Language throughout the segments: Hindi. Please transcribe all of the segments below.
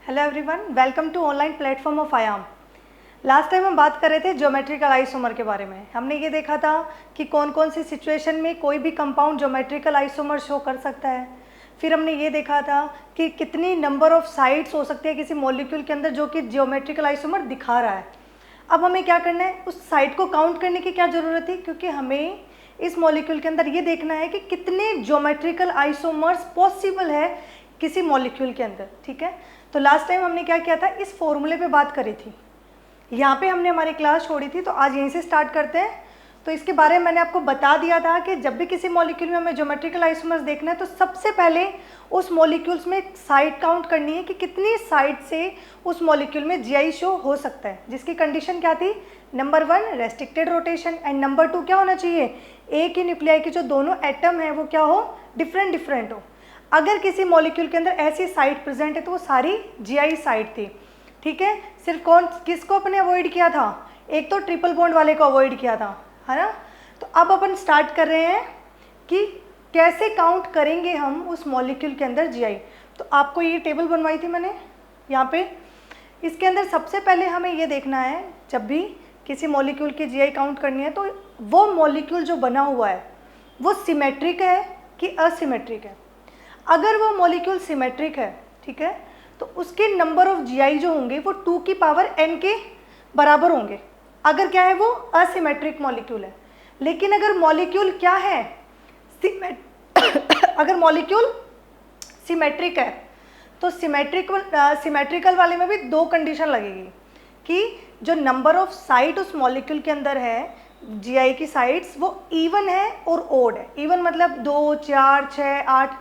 Hello everyone, welcome to online platform of Aayam. Last time हम बात कर रहे थे ज्योमेट्रिकल आइसोमर के बारे में। हमने ये देखा था कि कौन कौन सी सिचुएशन में कोई भी कंपाउंड ज्योमेट्रिकल आइसोमर शो कर सकता है। फिर हमने ये देखा था कि कितनी नंबर ऑफ साइड्स हो सकती है किसी मॉलिक्यूल के अंदर जो कि ज्योमेट्रिकल आइसोमर दिखा रहा है। अब हमें क्या करना है, उस साइड को काउंट करने की क्या ज़रूरत थी, क्योंकि हमें इस मॉलिक्यूल के अंदर ये देखना है कि कितने ज्योमेट्रिकल आइसोमर्स पॉसिबल है किसी मॉलिक्यूल के अंदर। ठीक है, तो लास्ट टाइम हमने क्या किया था, इस फॉर्मूले पे बात करी थी। यहाँ पे हमने हमारी क्लास छोड़ी थी, तो आज यहीं से स्टार्ट करते हैं। तो इसके बारे में मैंने आपको बता दिया था कि जब भी किसी मॉलिक्यूल में हमें ज्योमेट्रिकल आइसोमर्स देखना है तो सबसे पहले उस मॉलिक्यूल्स में साइड काउंट करनी है कि कितनी साइड से उस मॉलिक्यूल में जीआई शो हो सकता है, जिसकी कंडीशन क्या थी, number 1 restricted rotation and number 2 क्या होना चाहिए, एक ही न्यूक्लियाई के जो दोनों एटम है वो क्या हो, डिफरेंट हो। अगर किसी मॉलिक्यूल के अंदर ऐसी साइड प्रेजेंट है तो वो सारी जीआई साइड थी। ठीक है, सिर्फ किसको अपने अवॉइड किया था, एक तो ट्रिपल बॉन्ड वाले को अवॉइड किया था, है ना। तो अब अपन स्टार्ट कर रहे हैं कि कैसे काउंट करेंगे हम उस मॉलिक्यूल के अंदर जीआई। तो आपको ये टेबल बनवाई थी मैंने यहाँ पे। इसके अंदर सबसे पहले हमें ये देखना है, जब भी किसी मॉलिक्यूल की जीआई काउंट करनी है तो वो मॉलिक्यूल जो बना हुआ है वो सिमेट्रिक है कि असिमेट्रिक है। अगर वो मॉलिक्यूल सिमेट्रिक है, ठीक है, तो उसके नंबर ऑफ जीआई जो होंगे वो 2 की पावर n के बराबर होंगे। अगर क्या है, वो असिमेट्रिक मॉलिक्यूल है। लेकिन अगर मॉलिक्यूल क्या है, अगर मॉलिक्यूल सिमेट्रिक है तो सिमेट्रिकल वाले में भी 2 कंडीशन लगेगी कि जो नंबर ऑफ साइड उस मॉलिक्यूल के अंदर है, जीआई की साइड्स, वो इवन है और ओड है। इवन मतलब 2, 4, 6, 8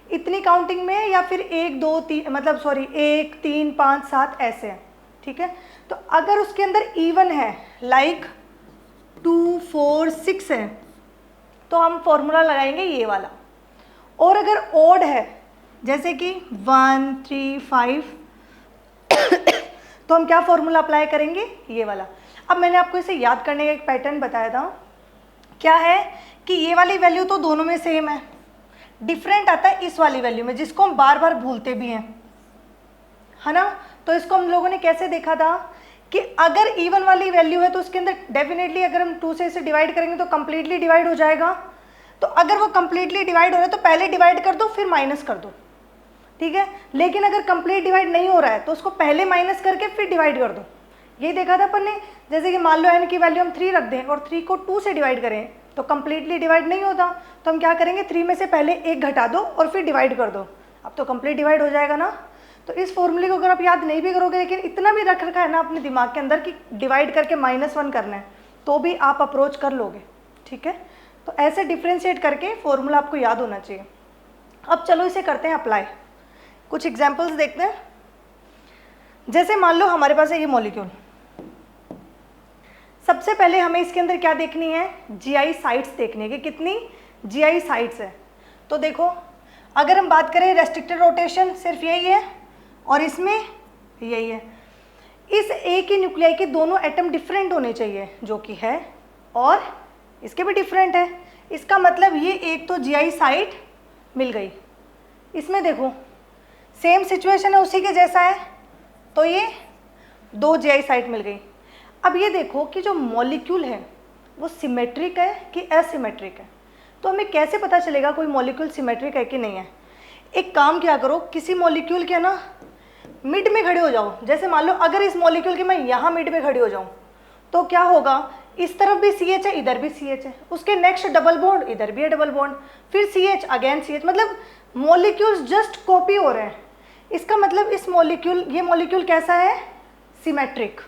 इतनी काउंटिंग में, या फिर 1, 2, 3 मतलब 1, 3, 5, 7 ऐसे हैं। ठीक है, तो अगर उसके अंदर इवन है लाइक 2, 4, 6 है तो हम फॉर्मूला लगाएंगे ये वाला। और अगर ओड है जैसे कि 1, 3, 5 तो हम क्या फॉर्मूला अप्लाई करेंगे, ये वाला। अब मैंने आपको इसे याद करने का एक पैटर्न बताया था, क्या है कि ये वाली वैल्यू तो दोनों में सेम है, डिफरेंट आता है इस वाली वैल्यू में, जिसको हम बार बार भूलते भी हैं, है ना। तो इसको हम लोगों ने कैसे देखा था कि अगर इवन वाली वैल्यू है तो उसके अंदर डेफिनेटली अगर हम 2 से इसे डिवाइड करेंगे तो कंप्लीटली डिवाइड हो जाएगा। तो अगर वो कंप्लीटली डिवाइड हो रहा है तो पहले डिवाइड कर दो फिर माइनस कर दो। ठीक है, लेकिन अगर कंप्लीट डिवाइड नहीं हो रहा है तो उसको पहले माइनस करके फिर डिवाइड कर दो। यही देखा था अपन ने। जैसे कि मान लो n की वैल्यू हम 3 रख दें और 3 को 2 से डिवाइड करें तो कंप्लीटली डिवाइड नहीं होता, तो हम क्या करेंगे, 3 में से पहले 1 घटा दो और फिर डिवाइड कर दो, अब तो कंप्लीट डिवाइड हो जाएगा ना। तो इस फॉर्मूले को अगर आप याद नहीं भी करोगे, लेकिन इतना भी रख रखा है ना अपने दिमाग के अंदर कि डिवाइड करके -1 करना है, तो भी आप अप्रोच कर लोगे। ठीक है, तो ऐसे डिफ्रेंशिएट करके फॉर्मूला आपको याद होना चाहिए। अब चलो इसे करते हैं अप्लाई। कुछ एग्जाम्पल्स देखते हैं। जैसे मान लो हमारे पास है ये मॉलिक्यूल। सबसे पहले हमें इसके अंदर क्या देखनी है, जीआई साइट्स देखनी है कि कितनी जीआई साइट्स है। तो देखो, अगर हम बात करें रेस्ट्रिक्टेड रोटेशन सिर्फ यही है और इसमें यही है। इस एक ही न्यूक्लियाई के दोनों एटम डिफरेंट होने चाहिए, जो कि है, और इसके भी डिफरेंट है। इसका मतलब ये एक तो जीआई साइट मिल गई। इसमें देखो सेम सिचुएशन है, उसी के जैसा है, तो ये 2 जीआई साइट मिल गई। अब ये देखो कि जो मॉलिक्यूल है वो सिमेट्रिक है कि असिमेट्रिक है। तो हमें कैसे पता चलेगा कोई मॉलिक्यूल सिमेट्रिक है कि नहीं है। एक काम क्या करो, किसी मॉलिक्यूल के ना मिड में खड़े हो जाओ। जैसे मान लो अगर इस मॉलिक्यूल के मैं यहाँ मिड में खड़ी हो जाऊँ तो क्या होगा, इस तरफ भी CH है, इधर भी CH है, उसके नेक्स्ट डबल बॉन्ड, इधर भी है डबल बॉन्ड, फिर CH अगेन CH, मतलब मॉलिक्यूल्स जस्ट कॉपी हो रहे हैं। इसका मतलब इस मॉलिक्यूल, ये मॉलिक्यूल कैसा है, सिमेट्रिक।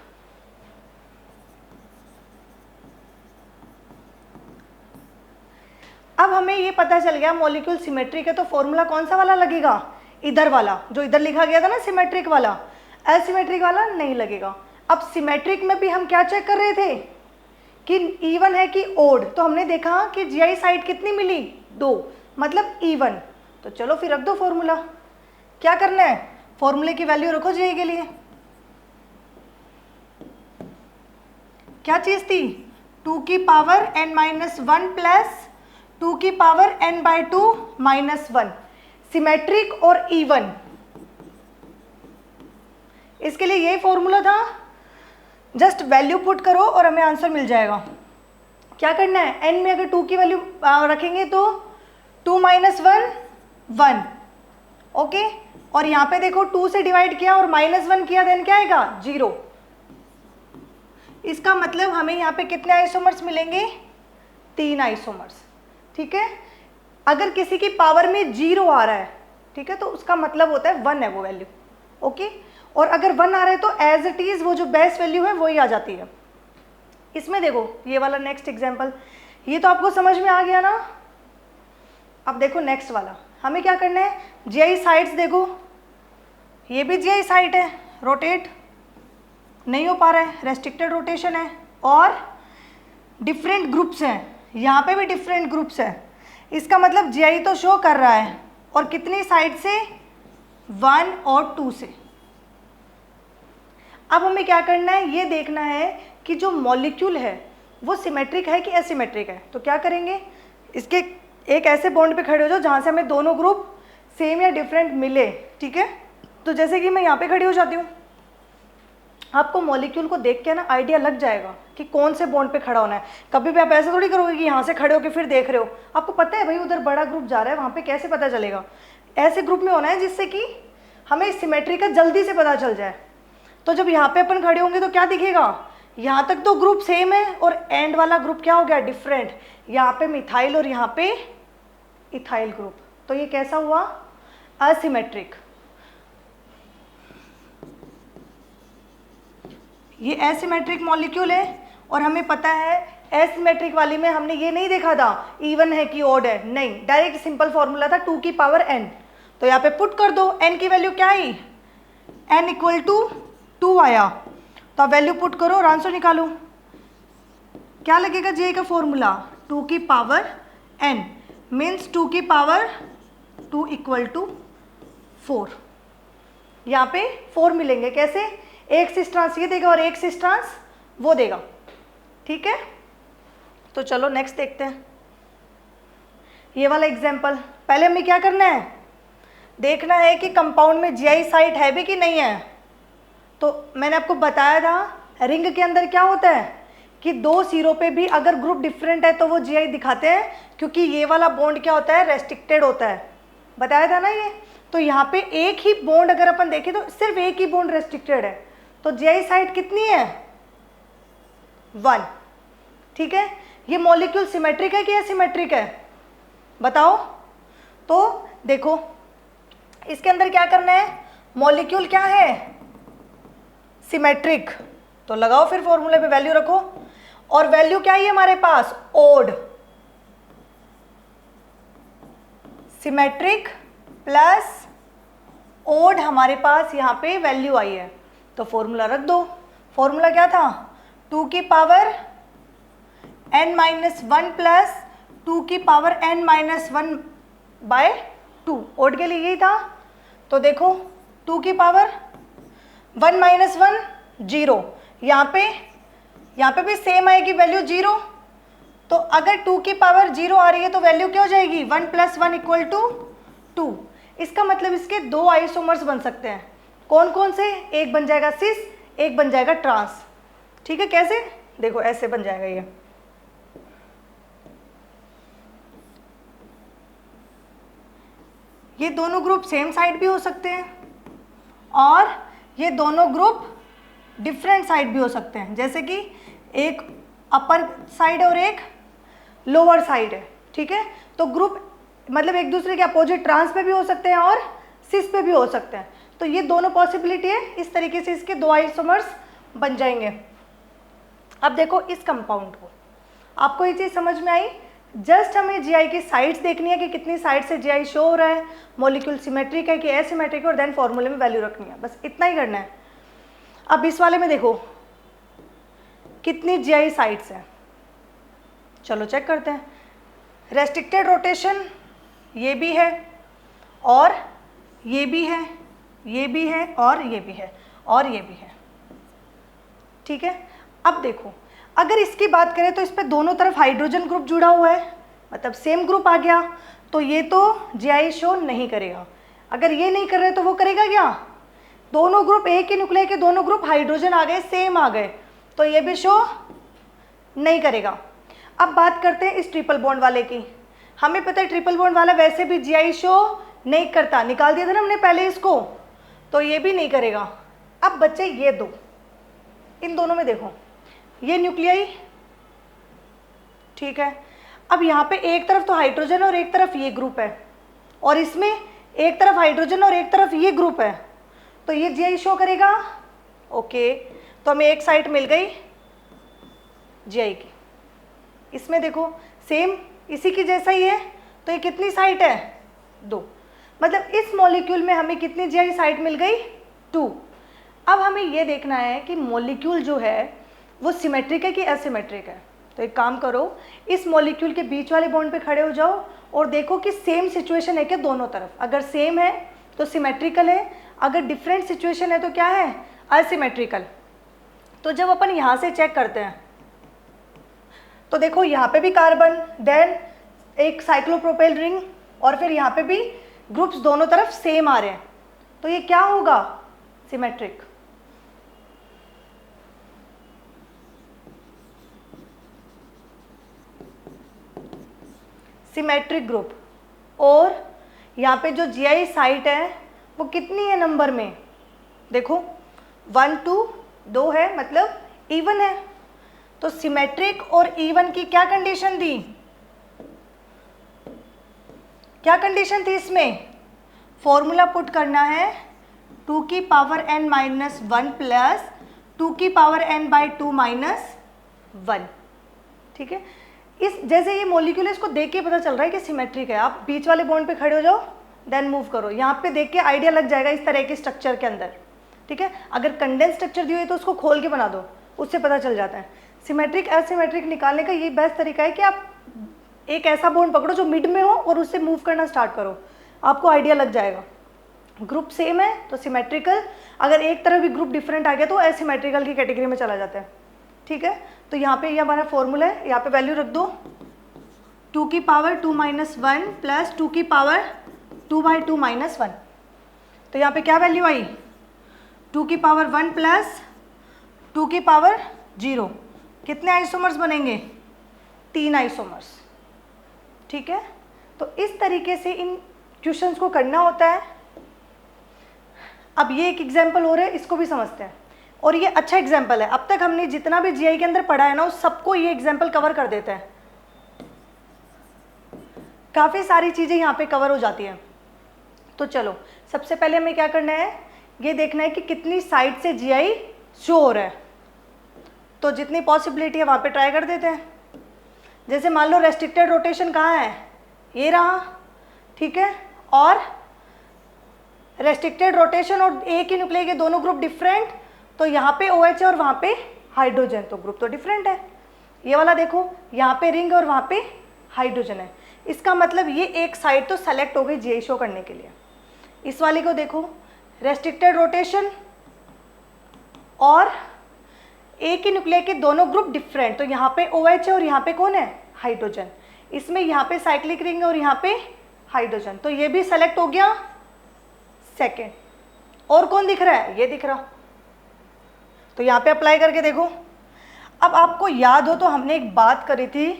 अब हमें ये पता चल गया मॉलिक्यूल सिमेट्रिक है, तो फॉर्मूला कौन सा वाला लगेगा, इधर वाला जो इधर लिखा गया था ना, सिमेट्रिक वाला। असिमेट्रिक वाला नहीं लगेगा। अब सिमेट्रिक में भी हम क्या चेक कर रहे थे कि इवन है कि ओड। तो हमने देखा कि जीआई साइड कितनी मिली, 2, मतलब इवन। तो चलो फिर रख दो फॉर्मूला। क्या करना है, फॉर्मूले की वैल्यू रखो जीआई के लिए। क्या चीज थी, 2 की पावर n-1 प्लस 2 की पावर n/2 -1। सिमेट्रिक और इवन इसके लिए यही फॉर्मूला था, जस्ट वैल्यू पुट करो और हमें आंसर मिल जाएगा। क्या करना है, n में अगर 2 की वैल्यू रखेंगे तो 2 - 1 1, ओके। और यहाँ पे देखो 2 से डिवाइड किया और -1 किया, देन क्या आएगा 0। इसका मतलब हमें यहाँ पे कितने आइसोमर्स मिलेंगे, 3 आइसोमर्स, ठीक है। अगर किसी की पावर में 0 आ रहा है, ठीक है, तो उसका मतलब होता है 1 है वो वैल्यू, ओके। और अगर 1 आ रहा है तो एज इट इज वो जो बेस्ट वैल्यू है वही आ जाती है। इसमें देखो ये वाला नेक्स्ट एग्जांपल, ये तो आपको समझ में आ गया ना। अब देखो नेक्स्ट वाला, हमें क्या करना है, जीआई साइड्स देखो, ये भी जीआई साइड है, रोटेट नहीं हो पा रहा है, रेस्ट्रिक्टेड रोटेशन है, और डिफरेंट ग्रुप्स हैं, यहाँ पे भी डिफरेंट ग्रुप्स हैं। इसका मतलब जीआई तो शो कर रहा है, और कितनी साइड से, 1 और 2 से। अब हमें क्या करना है, ये देखना है कि जो मॉलिक्यूल है वो सिमेट्रिक है कि एसिमेट्रिक है। तो क्या करेंगे, इसके एक ऐसे बॉन्ड पे खड़े हो जाओ जहाँ से हमें दोनों ग्रुप सेम या डिफरेंट मिले, ठीक है। तो जैसे कि मैं यहाँ पे खड़ी हो जाती हूँ, आपको मॉलिक्यूल को देख के ना आइडिया लग जाएगा कि कौन से बॉन्ड पे खड़ा होना है। कभी भी आप ऐसे थोड़ी करोगे कि यहाँ से खड़े होकर फिर देख रहे हो, आपको पता है भाई उधर बड़ा ग्रुप जा रहा है, वहाँ पे कैसे पता चलेगा। ऐसे ग्रुप में होना है जिससे कि हमें सिमेट्री का जल्दी से पता चल जाए। तो जब यहाँ पे अपन खड़े होंगे तो क्या दिखेगा, यहाँ तक तो ग्रुप सेम है और एंड वाला ग्रुप क्या हो गया, डिफरेंट। यहाँ पे मिथाइल और यहाँ पे इथाइल ग्रुप, तो ये कैसा हुआ, असिमेट्रिक। ये एसिमेट्रिक मॉलिक्यूल है, और हमें पता है एसिमेट्रिक वाली में हमने ये नहीं देखा था इवन है कि ऑड है, नहीं, डायरेक्ट सिंपल फॉर्मूला था 2 की पावर n। तो यहाँ पे पुट कर दो, n की वैल्यू क्या आई, n = 2 आया। तो आप वैल्यू पुट करो और आंसर निकालो। क्या लगेगा जी का फॉर्मूला, 2 की पावर n मीन्स 2 की पावर 2 = 4। यहाँ पे 4 मिलेंगे, कैसे, एक सिस्ट्रांस ये देगा और एक सिस्ट्रांस वो देगा, ठीक है। तो चलो नेक्स्ट देखते हैं ये वाला एग्जाम्पल। पहले हमें क्या करना है, देखना है कि कंपाउंड में जीआई साइट है भी कि नहीं है। तो मैंने आपको बताया था रिंग के अंदर क्या होता है कि 2 सिरों पे भी अगर ग्रुप डिफरेंट है तो वो जीआई दिखाते हैं, क्योंकि ये वाला बॉन्ड क्या होता है, रेस्ट्रिक्टेड होता है, बताया था ना ये। तो यहाँ पे एक ही बॉन्ड अगर अपन देखें तो सिर्फ एक ही बॉन्ड रेस्ट्रिक्टेड है, तो जीआई साइट कितनी है, 1, ठीक है। ये मॉलिक्यूल सिमेट्रिक है कि एसिमेट्रिक है, बताओ। तो देखो इसके अंदर क्या करना है, मॉलिक्यूल क्या है, सिमेट्रिक, तो लगाओ फिर फॉर्मूले पे वैल्यू रखो, और वैल्यू क्या है हमारे पास, ओड, सिमेट्रिक प्लस ओड हमारे पास यहाँ पे वैल्यू आई है। तो फॉर्मूला रख दो, फॉर्मूला क्या था, 2 की पावर n - 1 प्लस 2 की पावर n - 1/2, ओड के लिए यही था। तो देखो 2 की पावर 1 - 1 0, यहाँ पे भी सेम आएगी वैल्यू 0। तो अगर 2 की पावर 0 आ रही है तो वैल्यू क्या हो जाएगी, 1 + 1 = 2। इसका मतलब इसके 2 आइसोमर्स बन सकते हैं, कौन कौन से, एक बन जाएगा सिस, एक बन जाएगा ट्रांस, ठीक है। कैसे, देखो ऐसे बन जाएगा ये दोनों ग्रुप सेम साइड भी हो सकते हैं और ये दोनों ग्रुप डिफरेंट साइड भी हो सकते हैं, जैसे कि एक अपर साइड और एक लोअर साइड है, ठीक है। तो ग्रुप मतलब एक दूसरे के अपोजिट ट्रांस पे भी हो सकते हैं और सिस पे भी हो सकते हैं। तो ये दोनों पॉसिबिलिटी है, इस तरीके से इसके 2 आइसोमर्स बन जाएंगे। अब देखो इस कंपाउंड को, आपको ये चीज़ समझ में आई, जस्ट हमें जीआई की साइड्स देखनी है कि कितनी साइड से जीआई शो हो रहा है, मॉलिक्यूल सिमेट्रिक है कि एसिमेट्रिक है, और देन फॉर्मूले में वैल्यू रखनी है, बस इतना ही करना है। अब इस वाले में देखो कितनी जीआई साइड्स हैं, चलो चेक करते हैं। रेस्ट्रिक्टेड रोटेशन ये भी है और ये भी है, ये भी है और ये भी है और ये भी है, ठीक है। अब देखो अगर इसकी बात करें तो इस पे दोनों तरफ हाइड्रोजन ग्रुप जुड़ा हुआ है, मतलब सेम ग्रुप आ गया, तो ये तो जीआई शो नहीं करेगा। अगर ये नहीं कर रहे तो वो करेगा क्या, दोनों ग्रुप, एक ही न्यूक्लियर के दोनों ग्रुप हाइड्रोजन आ गए, सेम आ गए, तो ये भी शो नहीं करेगा। अब बात करते हैं इस ट्रिपल बॉन्ड वाले की। हमें पता है ट्रिपल बॉन्ड वाला वैसे भी जीआई शो नहीं करता, निकाल दिया था ना हमने पहले इसको, तो ये भी नहीं करेगा। अब बच्चे ये दो, इन दोनों में देखो, ये न्यूक्लियाई, ठीक है। अब यहाँ पे एक तरफ तो हाइड्रोजन और एक तरफ ये ग्रुप है, और इसमें एक तरफ हाइड्रोजन और एक तरफ ये ग्रुप है, तो ये जीआई शो करेगा। ओके, तो हमें एक साइट मिल गई जीआई की। इसमें देखो सेम इसी की जैसा ही है, तो ये कितनी साइट है? 2। मतलब इस मॉलिक्यूल में हमें कितनी जीआई साइट मिल गई? 2। अब हमें ये देखना है कि मॉलिक्यूल जो है वो सिमेट्रिक है कि एसिमेट्रिक है। तो एक काम करो, इस मॉलिक्यूल के बीच वाले बॉन्ड पे खड़े हो जाओ और देखो कि सेम सिचुएशन है क्या दोनों तरफ। अगर सेम है तो सिमेट्रिकल है, अगर डिफरेंट सिचुएशन है तो क्या है? असिमेट्रिकल। तो जब अपन यहाँ से चेक करते हैं तो देखो यहाँ पे भी कार्बन, देन एक साइक्लोप्रोपेल रिंग, और फिर यहाँ पे भी ग्रुप्स दोनों तरफ सेम आ रहे हैं, तो ये क्या होगा? सिमेट्रिक। Symmetric group. और यहाँ पे जो जीआई साइट है वो कितनी है नंबर में? देखो 1 2 2 है, मतलब इवन है। तो सिमेट्रिक और इवन की क्या कंडीशन थी? क्या कंडीशन थी इसमें? फॉर्मूला पुट करना है 2 की पावर n माइनस 1 प्लस 2 की पावर n बाई 2 माइनस 1। ठीक है, इस जैसे ये मॉलिक्यूल है, इसको देख के पता चल रहा है कि सिमेट्रिक है। आप बीच वाले बॉन्ड पे खड़े हो जाओ, देन मूव करो, यहाँ पे देख के आइडिया लग जाएगा इस तरह के स्ट्रक्चर के अंदर। ठीक है, अगर कंडेंस स्ट्रक्चर दी हुई तो उसको खोल के बना दो, उससे पता चल जाता है। सिमेट्रिक एसिमेट्रिक निकालने का ये बेस्ट तरीका है कि आप एक ऐसा बॉन्ड पकड़ो जो मिड में हो और उससे मूव करना स्टार्ट करो, आपको आइडिया लग जाएगा। ग्रुप सेम है तो सिमेट्रिकल, अगर एक तरफ भी ग्रुप डिफरेंट आ गया तो एसिमेट्रिकल की कैटेगरी में चला जाता है। ठीक है, तो यहाँ पे ये हमारा फॉर्मूला है, यहाँ पे वैल्यू रख दो 2 की पावर 2 माइनस 1 प्लस 2 की पावर 2 बाई 2 माइनस 1। तो यहाँ पे क्या वैल्यू आई? 2 की पावर 1 प्लस 2 की पावर 0। कितने आइसोमर्स बनेंगे? 3 आइसोमर्स। ठीक है, तो इस तरीके से इन क्वेश्चंस को करना होता है। अब ये एक एग्जाम्पल हो रहा है, इसको भी समझते हैं, और ये अच्छा एग्जाम्पल है। अब तक हमने जितना भी जीआई के अंदर पढ़ा है ना, उस सबको ये एग्जाम्पल कवर कर देता है। काफ़ी सारी चीज़ें यहाँ पे कवर हो जाती हैं। तो चलो, सबसे पहले हमें क्या करना है, ये देखना है कि कितनी साइड से जीआई शो हो रहा है। तो जितनी पॉसिबिलिटी है वहाँ पे ट्राई कर देते हैं। जैसे मान लो रेस्ट्रिक्टेड रोटेशन कहाँ है? ये रहा। ठीक है, और रेस्ट्रिक्टेड रोटेशन और एक ही न्यूक्लियर के दोनों ग्रुप डिफरेंट, तो यहाँ पे OH है और वहाँ पे हाइड्रोजन, तो ग्रुप तो डिफरेंट है। ये वाला देखो, यहाँ पे रिंग और वहाँ पे हाइड्रोजन है, इसका मतलब ये एक साइड तो सेलेक्ट हो गई जीआई शो करने के लिए। इस वाले को देखो, रेस्ट्रिक्टेड रोटेशन और एक ही न्यूक्लियर के दोनों ग्रुप डिफरेंट, तो यहाँ पे OH है और यहाँ पे कौन है? हाइड्रोजन। इसमें यहाँ पे साइक्लिक रिंग और यहाँ पे हाइड्रोजन, तो ये भी सेलेक्ट हो गया सेकेंड। और कौन दिख रहा है? ये दिख रहा। तो यहाँ पे अप्लाई करके देखो। अब आपको याद हो तो हमने एक बात करी थी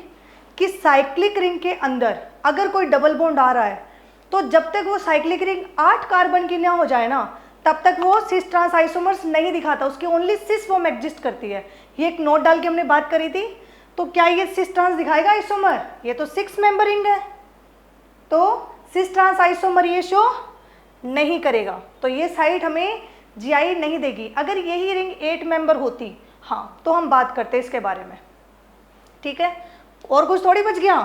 कि साइक्लिक रिंग के अंदर अगर कोई डबल बॉन्ड आ रहा है तो जब तक वो साइक्लिक रिंग 8 कार्बन की ना हो जाए ना, तब तक वो सिस ट्रांस आइसोमर्स नहीं दिखाता, उसकी ओनली सिस फॉर्म एग्जिस्ट करती है। ये एक नोट डाल के हमने बात करी थी। तो क्या ये सिस ट्रांस दिखाएगा आइसोमर? ये तो 6 मेंबर रिंग है, तो सिस ट्रांस आइसोमर ये शो नहीं करेगा, तो ये साइट हमें जीआई नहीं देगी। अगर यही रिंग 8 मेंबर होती, हाँ, तो हम बात करते इसके बारे में। ठीक है, और कुछ थोड़ी बच गया?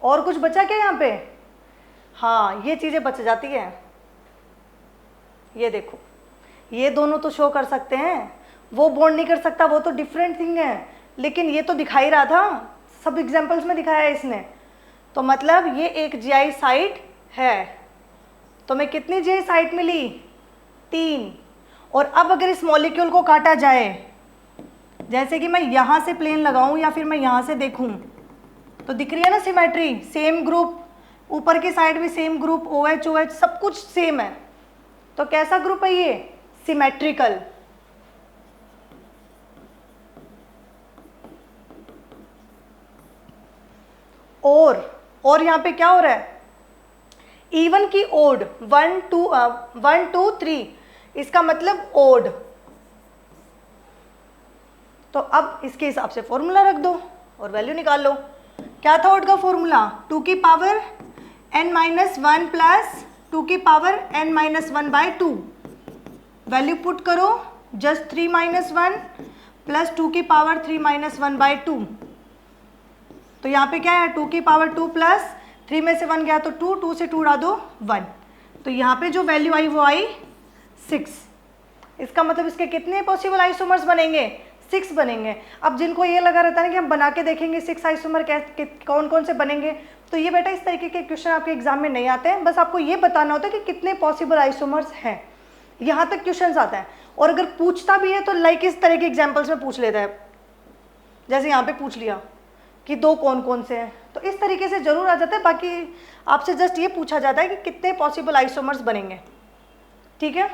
और कुछ बचा क्या यहाँ पे? हाँ, ये चीज़ें बच जाती हैं। ये देखो, ये दोनों तो शो कर सकते हैं, वो बॉन्ड नहीं कर सकता, वो तो डिफरेंट थिंग है, लेकिन ये तो दिखा ही रहा था, सब एग्जाम्पल्स में दिखाया है इसने। तो मतलब ये एक जीआई साइट है। तो मैं कितनी जीआई साइट मिली? 3। और अब अगर इस मॉलिक्यूल को काटा जाए, जैसे कि मैं यहाँ से प्लेन लगाऊं या फिर मैं यहाँ से देखूं, तो दिख रही है ना सिमेट्री, सेम ग्रुप, ऊपर की साइड भी सेम ग्रुप, OH OH सब कुछ सेम है। तो कैसा ग्रुप है ये? सिमेट्रिकल। और यहां पे क्या हो रहा है? इवन की ओड, 1 2 3, इसका मतलब ओड। तो अब इसके हिसाब से फॉर्मूला रख दो और वैल्यू निकाल लो। क्या था ओड का फॉर्मूला? 2 की पावर n-1 प्लस 2 की पावर n-1/2। वैल्यू पुट करो, जस्ट 3-1 प्लस 2 की पावर 3-1/2। तो यहाँ पे क्या है? 2 की पावर 2 प्लस 3 में से 1 गया तो 2, 2 से 2 उड़ा दो 1। तो यहाँ पे जो वैल्यू आई वो आई 6। इसका मतलब इसके कितने पॉसिबल आइसोमर्स बनेंगे? 6 बनेंगे। अब जिनको ये लगा रहता है ना कि हम बना के देखेंगे 6 आइसोमर कौन कौन से बनेंगे, तो ये बेटा इस तरीके के क्वेश्चन आपके एग्जाम में नहीं आते हैं। बस आपको ये बताना होता है कि कितने पॉसिबल आइसोमर्स हैं, यहाँ तक क्वेश्चन आता है। और अगर पूछता भी है तो लाइक इस तरह के एग्जाम्पल्स में पूछ लेता है, जैसे यहाँ पे पूछ लिया कि 2 कौन कौन से हैं, तो इस तरीके से जरूर आ जाता है। बाकी आपसे जस्ट ये पूछा जाता है कि कितने पॉसिबल आइसोमर्स बनेंगे, ठीक है।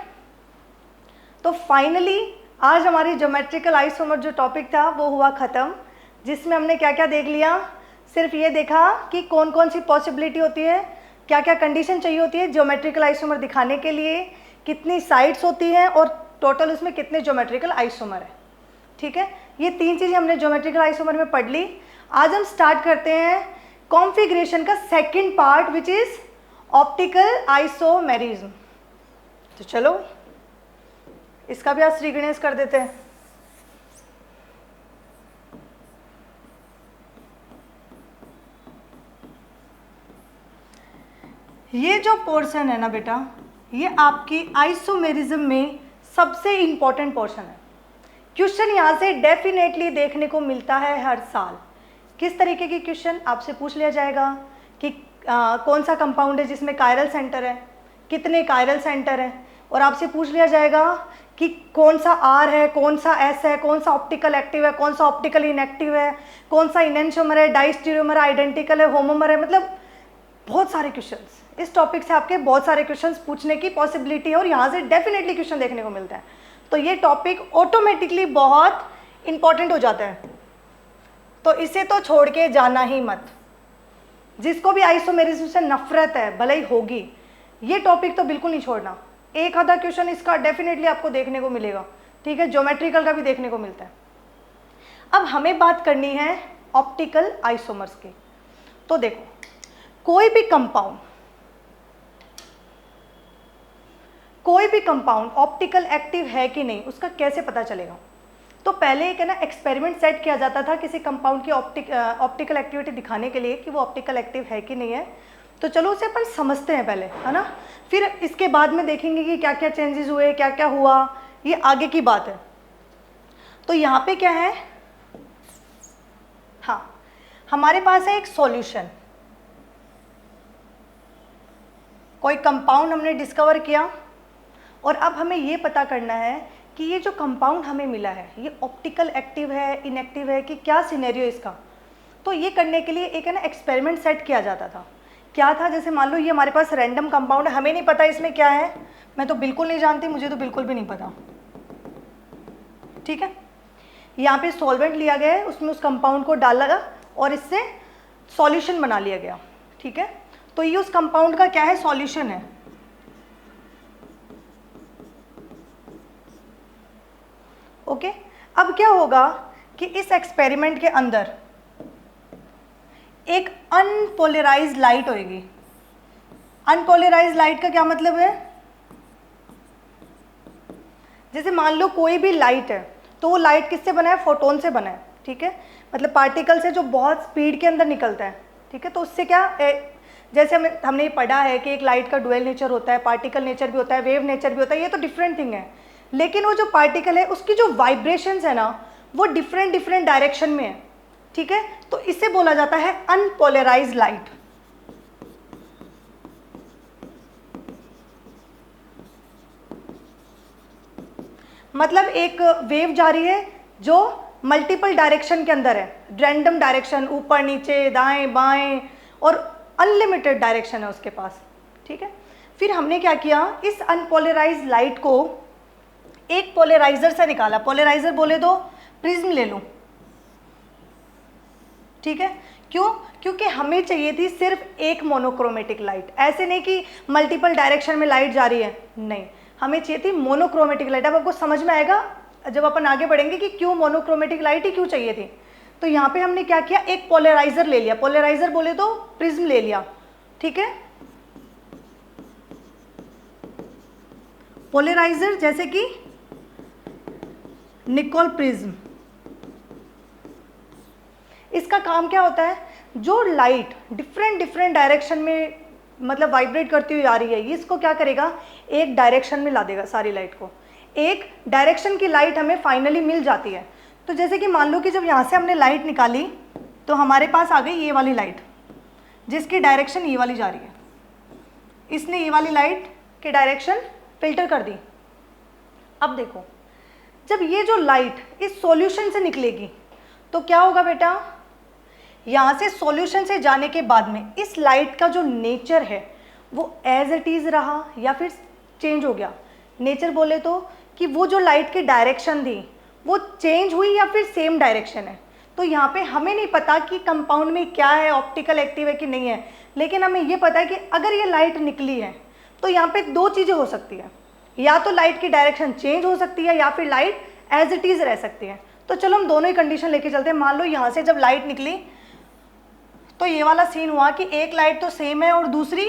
तो फाइनली आज हमारी ज्योमेट्रिकल आइसोमर जो टॉपिक था वो हुआ ख़त्म, जिसमें हमने क्या क्या देख लिया? सिर्फ ये देखा कि कौन कौन सी पॉसिबिलिटी होती है, क्या क्या कंडीशन चाहिए होती है ज्योमेट्रिकल आइसोमर दिखाने के लिए, कितनी साइड्स होती हैं और टोटल उसमें कितने ज्योमेट्रिकल आइसोमर है, ठीक है। ये 3 चीज़ें हमने ज्योमेट्रिकल आइसोमर में पढ़ ली। आज हम स्टार्ट करते हैं कॉन्फ़िगरेशन का second part which is optical isomerism. तो चलो इसका भी आज श्री गणेश कर देते हैं। ये जो पोर्शन है ना बेटा, ये आपकी आइसोमेरिज्म में सबसे इंपॉर्टेंट पोर्शन है। क्वेश्चन यहाँ से डेफिनेटली देखने को मिलता है हर साल। किस तरीके की क्वेश्चन आपसे पूछ लिया जाएगा कि कौन सा कंपाउंड है जिसमें कायरल सेंटर है, कितने कायरल सेंटर है, और आपसे पूछ लिया जाएगा कि कौन सा आर है, कौन सा एस है, कौन सा ऑप्टिकल एक्टिव है, कौन सा ऑप्टिकल इनएक्टिव है, कौन सा इनेंशियोमर है, डाइस्टीरियोमर, आइडेंटिकल है, होमोमर है। मतलब बहुत सारे क्वेश्चंस इस टॉपिक से आपके बहुत सारे क्वेश्चंस पूछने की पॉसिबिलिटी है और यहाँ से डेफिनेटली क्वेश्चन देखने को मिलता है। तो ये टॉपिक ऑटोमेटिकली बहुत इंपॉर्टेंट हो जाता है, तो इसे तो छोड़ के जाना ही मत। जिसको भी आइसोमेरिज्म से नफरत है, भले ही होगी, ये टॉपिक तो बिल्कुल नहीं छोड़ना। एक आधा क्वेश्चन इसका डेफिनेटली आपको देखने को मिलेगा, ठीक है। ज्योमेट्रिकल का भी देखने को मिलता है। अब हमें बात करनी है ऑप्टिकल आइसोमर्स की। तो देखो, कोई भी कंपाउंड ऑप्टिकल एक्टिव है कि नहीं, उसका कैसे पता चलेगा? तो पहले एक है ना एक्सपेरिमेंट सेट किया जाता था किसी कंपाउंड की ऑप्टिकल एक्टिविटी दिखाने के लिए कि वो ऑप्टिकल एक्टिव है कि नहीं है। तो चलो उसे अपन समझते हैं पहले, है ना, फिर इसके बाद में देखेंगे कि क्या क्या चेंजेस हुए, क्या क्या हुआ, ये आगे की बात है। तो यहाँ पे क्या है, हाँ, हमारे पास है एक सॉल्यूशन। कोई कंपाउंड हमने डिस्कवर किया और अब हमें ये पता करना है कि ये जो कंपाउंड हमें मिला है ये ऑप्टिकल एक्टिव है, इनएक्टिव है, कि क्या सिनेरियो इसका। तो ये करने के लिए एक है ना एक्सपेरिमेंट सेट किया जाता था। क्या था, जैसे मान लो ये हमारे पास रैंडम कंपाउंड है, हमें नहीं पता इसमें क्या है, मैं तो बिल्कुल नहीं जानती, मुझे तो बिल्कुल भी नहीं पता, ठीक है। यहाँ पे सॉल्वेंट लिया गया है, उसमें उस कंपाउंड को डाला और इससे सॉल्यूशन बना लिया गया, ठीक है। तो ये उस कंपाउंड का क्या है, सॉल्यूशन है। ओके, अब क्या होगा कि इस एक्सपेरिमेंट के अंदर एक अनपोलराइज्ड लाइट होगी। अनपोलराइज्ड लाइट का क्या मतलब है, जैसे मान लो कोई भी लाइट है तो वो लाइट किससे बना है, फोटोन से बना है, ठीक है। मतलब पार्टिकल से जो बहुत स्पीड के अंदर निकलता है, ठीक है। तो उससे क्या, जैसे हमने ये पढ़ा है कि एक लाइट का डुअल नेचर होता है, पार्टिकल नेचर भी होता है, वेव नेचर भी होता है, ये तो डिफरेंट थिंग है। लेकिन वो जो पार्टिकल है उसकी जो वाइब्रेशंस है ना वो डिफरेंट डिफरेंट डायरेक्शन में है, ठीक है। तो इसे बोला जाता है अनपोलराइज्ड लाइट। मतलब एक वेव जा रही है जो मल्टीपल डायरेक्शन के अंदर है, रैंडम डायरेक्शन, ऊपर नीचे दाएं बाएं, और अनलिमिटेड डायरेक्शन है उसके पास, ठीक है। फिर हमने क्या किया, इस अनपोलराइज्ड लाइट को एक पोलराइजर से निकाला। पोलराइजर बोले तो प्रिज्म ले लो, ठीक है। क्यों? क्योंकि हमें चाहिए थी सिर्फ एक मोनोक्रोमेटिक लाइट, ऐसे नहीं कि मल्टीपल डायरेक्शन में लाइट जा रही है, नहीं, हमें चाहिए थी मोनोक्रोमेटिक लाइट। अब आपको समझ में आएगा जब अपन आगे बढ़ेंगे कि क्यों मोनोक्रोमेटिक लाइट ही क्यों चाहिए थी। तो यहाँ पे हमने क्या किया, एक पोलराइजर ले लिया, पोलराइजर बोले तो प्रिज्म ले लिया, ठीक है। पोलराइजर जैसे कि निकोल प्रिज्म, इसका काम क्या होता है, जो लाइट डिफरेंट डायरेक्शन में मतलब वाइब्रेट करती हुई आ रही है, इसको क्या करेगा, एक डायरेक्शन में ला देगा सारी लाइट को। एक डायरेक्शन की लाइट हमें फाइनली मिल जाती है। तो जैसे कि मान लो कि जब यहाँ से हमने लाइट निकाली तो हमारे पास आ गई ये वाली लाइट जिसकी डायरेक्शन ये वाली जा रही है, इसने ये वाली लाइट की डायरेक्शन फिल्टर कर दी। अब देखो, जब ये जो लाइट इस सॉल्यूशन से निकलेगी तो क्या होगा बेटा, यहाँ से सॉल्यूशन से जाने के बाद में इस लाइट का जो नेचर है वो एज इट इज़ रहा या फिर चेंज हो गया। नेचर बोले तो कि वो जो लाइट की डायरेक्शन थी वो चेंज हुई या फिर सेम डायरेक्शन है। तो यहाँ पे हमें नहीं पता कि कंपाउंड में क्या है, ऑप्टिकल एक्टिव है कि नहीं है, लेकिन हमें ये पता है कि अगर ये लाइट निकली है तो यहाँ पे दो चीज़ें हो सकती है, या तो लाइट की डायरेक्शन चेंज हो सकती है या फिर लाइट एज इट इज़ रह सकती है। तो चलो हम दोनों ही कंडीशन लेके चलते हैं। मान लो यहाँ से जब लाइट निकली तो ये वाला सीन हुआ कि एक लाइट तो सेम है और दूसरी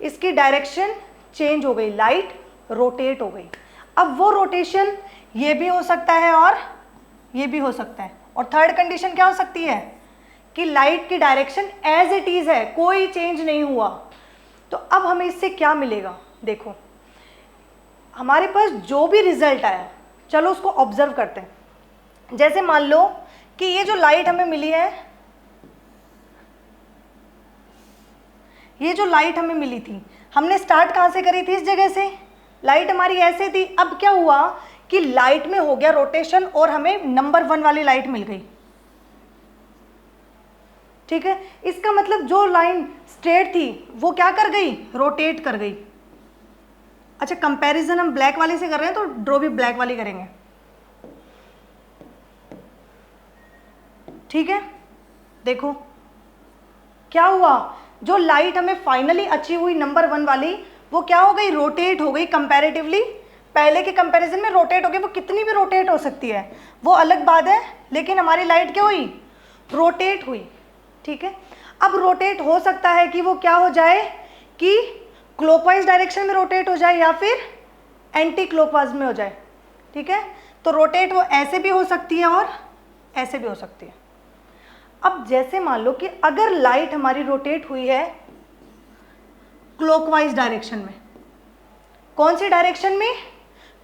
इसकी डायरेक्शन चेंज हो गई, लाइट रोटेट हो गई। अब वो रोटेशन ये भी हो सकता है और ये भी हो सकता है। और थर्ड कंडीशन क्या हो सकती है कि लाइट की डायरेक्शन एज इट इज़ है, कोई चेंज नहीं हुआ। तो अब हमें इससे क्या मिलेगा, देखो हमारे पास जो भी रिजल्ट आया, चलो उसको ऑब्जर्व करते हैं। जैसे मान लो कि ये जो लाइट हमें मिली है, ये जो लाइट हमें मिली थी, हमने स्टार्ट कहाँ से करी थी, इस जगह से। लाइट हमारी ऐसे थी, अब क्या हुआ कि लाइट में हो गया रोटेशन और हमें नंबर 1 वाली लाइट मिल गई, ठीक है। इसका मतलब जो लाइन स्ट्रेट थी वो क्या कर गई, रोटेट कर गई। अच्छा, कंपैरिजन हम ब्लैक वाले से कर रहे हैं तो ड्रॉ भी ब्लैक वाली करेंगे, ठीक है। देखो क्या हुआ, जो लाइट हमें फाइनली अचीव हुई नंबर 1 वाली, वो क्या हो गई, रोटेट हो गई। कंपैरेटिवली पहले के कंपैरिजन में रोटेट हो गई, वो कितनी भी रोटेट हो सकती है वो अलग बात है, लेकिन हमारी लाइट क्या हुई, रोटेट हुई, ठीक है। अब रोटेट हो सकता है कि वो क्या हो जाए कि क्लॉकवाइज डायरेक्शन में रोटेट हो जाए या फिर एंटी क्लॉकवाइज में हो जाए, ठीक है। तो रोटेट वो ऐसे भी हो सकती है और ऐसे भी हो सकती है। अब जैसे मान लो कि अगर लाइट हमारी रोटेट हुई है क्लॉकवाइज डायरेक्शन में, कौन सी डायरेक्शन में,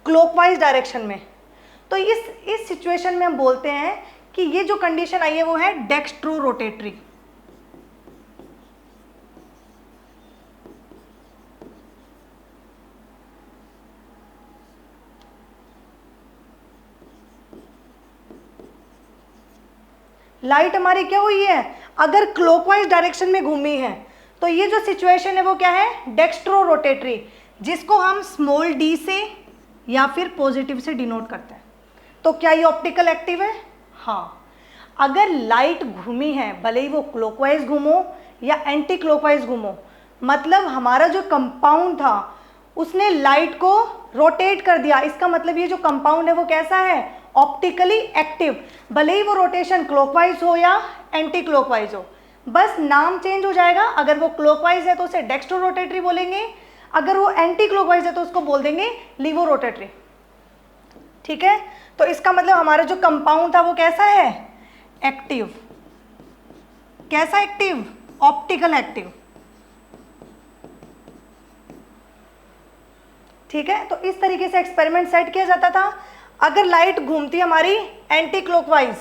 क्लॉकवाइज डायरेक्शन में, तो इस सिचुएशन में हम बोलते हैं कि ये जो कंडीशन आई है वो है डेक्स्ट्रो रोटेटरी। लाइट हमारी क्या हुई है, अगर क्लॉकवाइज डायरेक्शन में घूमी है तो ये जो सिचुएशन है वो क्या है, डेक्स्ट्रो रोटेटरी, जिसको हम स्मॉल डी से या फिर पॉजिटिव से डिनोट करते हैं। तो क्या ये ऑप्टिकल एक्टिव है, हाँ। अगर लाइट घूमी है, भले ही वो क्लॉकवाइज घूमो या एंटी क्लॉकवाइज घूमो, मतलब हमारा जो कंपाउंड था उसने लाइट को रोटेट कर दिया, इसका मतलब ये जो कंपाउंड है वो कैसा है, ऑप्टिकली एक्टिव। भले ही वो रोटेशन क्लॉकवाइज हो या एंटी क्लॉकवाइज हो, बस नाम चेंज हो जाएगा। अगर वो क्लॉकवाइज है तो उसे डेक्स्ट्रो रोटेटरी बोलेंगे, अगर वो एंटी क्लॉकवाइज है तो उसको बोल देंगे लीवो रोटेटरी, ठीक है। तो इसका मतलब हमारा जो कंपाउंड था वो कैसा है, एक्टिव। कैसा एक्टिव, ऑप्टिकल एक्टिव, ठीक है। तो इस तरीके से एक्सपेरिमेंट सेट किया जाता था। अगर लाइट घूमती हमारी एंटी क्लॉकवाइज,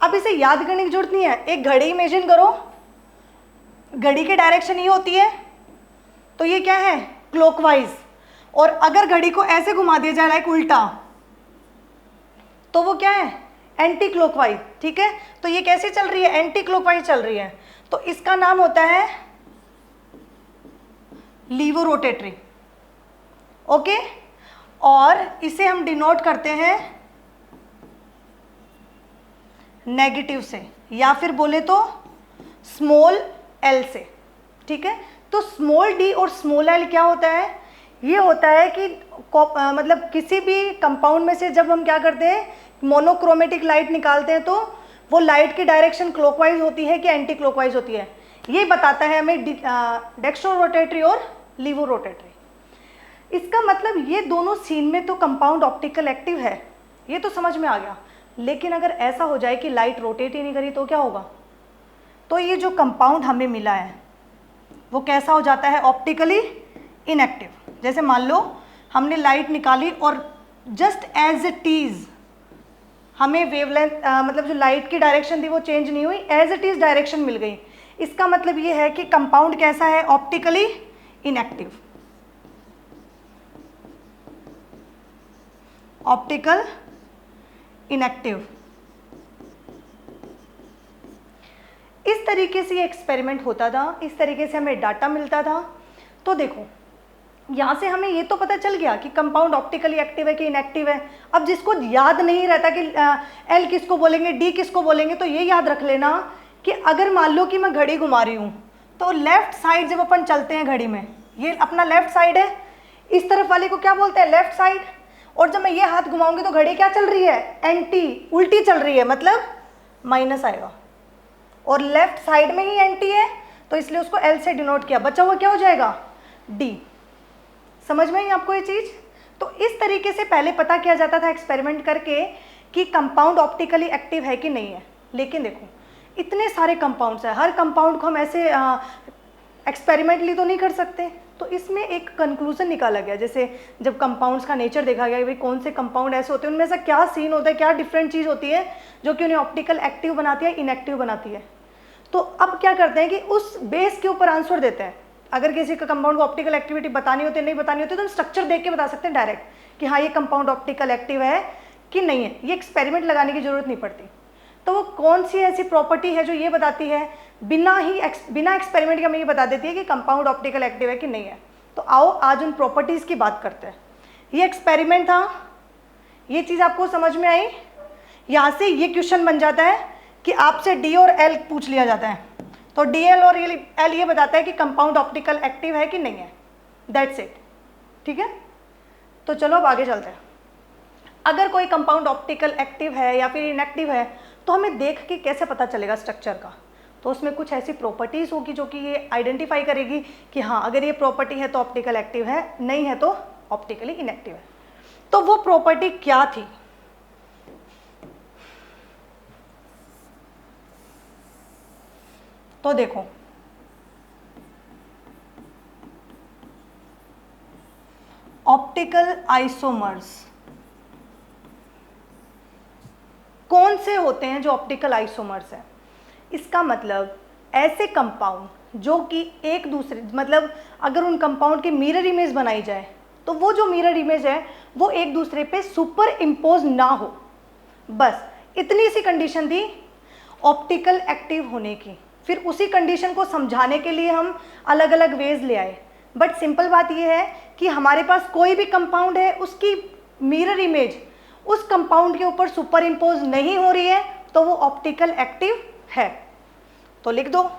अब इसे याद करने की जरूरत नहीं है, एक घड़ी इमेजिन करो, घड़ी की डायरेक्शन ये होती है, तो ये क्या है, क्लॉकवाइज। और अगर घड़ी को ऐसे घुमा दिया जाए लाइक उल्टा, तो वो क्या है, एंटी क्लॉकवाइज, ठीक है। तो ये कैसे चल रही है, एंटी क्लॉकवाइज चल रही है। तो इसका नाम होता है लीवो रोटेटरी। ओके, और इसे हम डिनोट करते हैं नेगेटिव से, या फिर बोले तो स्मॉल एल से। ठीक है, तो स्मॉल डी और स्मॉल एल क्या होता है? ये होता है कि मतलब किसी भी कंपाउंड में से जब हम क्या करते हैं, मोनोक्रोमेटिक लाइट निकालते हैं, तो वो लाइट की डायरेक्शन क्लॉकवाइज होती है कि एंटी क्लॉकवाइज होती है, ये बताता है हमें डेक्स्ट्रो रोटेटरी और लीवो रोटेटरी। इसका मतलब ये दोनों सीन में तो कंपाउंड ऑप्टिकल एक्टिव है, ये तो समझ में आ गया। लेकिन अगर ऐसा हो जाए कि लाइट रोटेट ही नहीं करी तो क्या होगा? तो ये जो कंपाउंड हमें मिला है वो कैसा हो जाता है? Optically inactive. जैसे मान लो हमने लाइट निकाली और जस्ट एज इट इज हमें वेवलेंथ मतलब जो लाइट की डायरेक्शन थी वो चेंज नहीं हुई, एज इट इज डायरेक्शन मिल गई। इसका मतलब ये है कि कंपाउंड कैसा है? Optically inactive. Optical inactive. इस तरीके से ये एक्सपेरिमेंट होता था, इस तरीके से हमें डाटा मिलता था। तो देखो यहाँ से हमें ये तो पता चल गया कि कंपाउंड ऑप्टिकली एक्टिव है कि इनएक्टिव है। अब जिसको याद नहीं रहता कि एल किसको बोलेंगे, डी किसको बोलेंगे, तो ये याद रख लेना कि अगर मान लो कि मैं घड़ी घुमा रही हूँ, तो लेफ्ट साइड जब अपन चलते हैं घड़ी में, ये अपना लेफ्ट साइड है, इस तरफ वाले को क्या बोलते हैं? Left side. और जब मैं ये हाथ घुमाऊंगी तो घड़ी क्या चल रही है? एंटी, उल्टी चल रही है, मतलब माइनस आएगा। और लेफ्ट साइड में ही एंटी है तो इसलिए उसको एल से डिनोट किया, बचा हुआ क्या हो जाएगा? डी। समझ में आई आपको ये चीज? तो इस तरीके से पहले पता किया जाता था एक्सपेरिमेंट करके कि कंपाउंड ऑप्टिकली एक्टिव है कि नहीं है। लेकिन देखो इतने सारे कंपाउंड्स हैं, हर कंपाउंड को हम ऐसे एक्सपेरिमेंटली तो नहीं कर सकते। तो इसमें एक कंक्लूजन निकाला गया, जैसे जब कंपाउंड्स का नेचर देखा गया कि भाई कौन से कंपाउंड ऐसे होते हैं, उनमें से क्या सीन होता है, क्या डिफरेंट चीज़ होती है जो कि उन्हें ऑप्टिकल एक्टिव बनाती है, इनएक्टिव बनाती है। तो अब क्या करते हैं कि उस बेस के ऊपर आंसर देते हैं। अगर किसी का कंपाउंड को ऑप्टिकल एक्टिविटी बतानी होती है, नहीं बतानी होती, तो हम स्ट्रक्चर देख के बता सकते हैं डायरेक्ट कि हाँ ये कंपाउंड ऑप्टिकल एक्टिव है कि नहीं है। ये एक्सपेरिमेंट लगाने की जरूरत नहीं पड़ती। तो वो कौन सी ऐसी प्रॉपर्टी है जो ये बताती है बिना एक्सपेरिमेंट के हमें ये बता देती है कि कंपाउंड ऑप्टिकल एक्टिव है कि नहीं है? तो आओ आज उन प्रॉपर्टीज की बात करते हैं। ये एक्सपेरिमेंट था, ये चीज आपको समझ में आई? यहाँ से ये क्वेश्चन बन जाता है कि आपसे डी और एल पूछ लिया जाता है, तो डी एल और एल ये बताता है कि कंपाउंड ऑप्टिकल एक्टिव है कि नहीं है। That's it. ठीक है, तो चलो अब आगे चलते हैं। अगर कोई कंपाउंड ऑप्टिकल एक्टिव है या फिर इनएक्टिव है तो हमें देख के कैसे पता चलेगा स्ट्रक्चर का? तो उसमें कुछ ऐसी प्रॉपर्टीज होगी जो कि ये आइडेंटिफाई करेगी कि हाँ अगर ये प्रॉपर्टी है तो ऑप्टिकल एक्टिव है, नहीं है तो ऑप्टिकली इनएक्टिव है। तो वो प्रॉपर्टी क्या थी? तो देखो ऑप्टिकल आइसोमर्स कौन से होते हैं जो ऑप्टिकल आइसोमर्स है? इसका मतलब ऐसे कंपाउंड जो कि एक दूसरे, मतलब अगर उन कंपाउंड की मिरर इमेज बनाई जाए तो वो जो मिरर इमेज है वो एक दूसरे पे सुपर इम्पोज ना हो, बस इतनी सी कंडीशन थी ऑप्टिकल एक्टिव होने की। फिर उसी कंडीशन को समझाने के लिए हम अलग अलग वेज ले आए। बट सिंपल बात यह है कि हमारे पास कोई भी कंपाउंड है, उसकी मिरर इमेज उस कंपाउंड के ऊपर सुपर इम्पोज नहीं हो रही है तो वो ऑप्टिकल एक्टिव है। तो लिख दो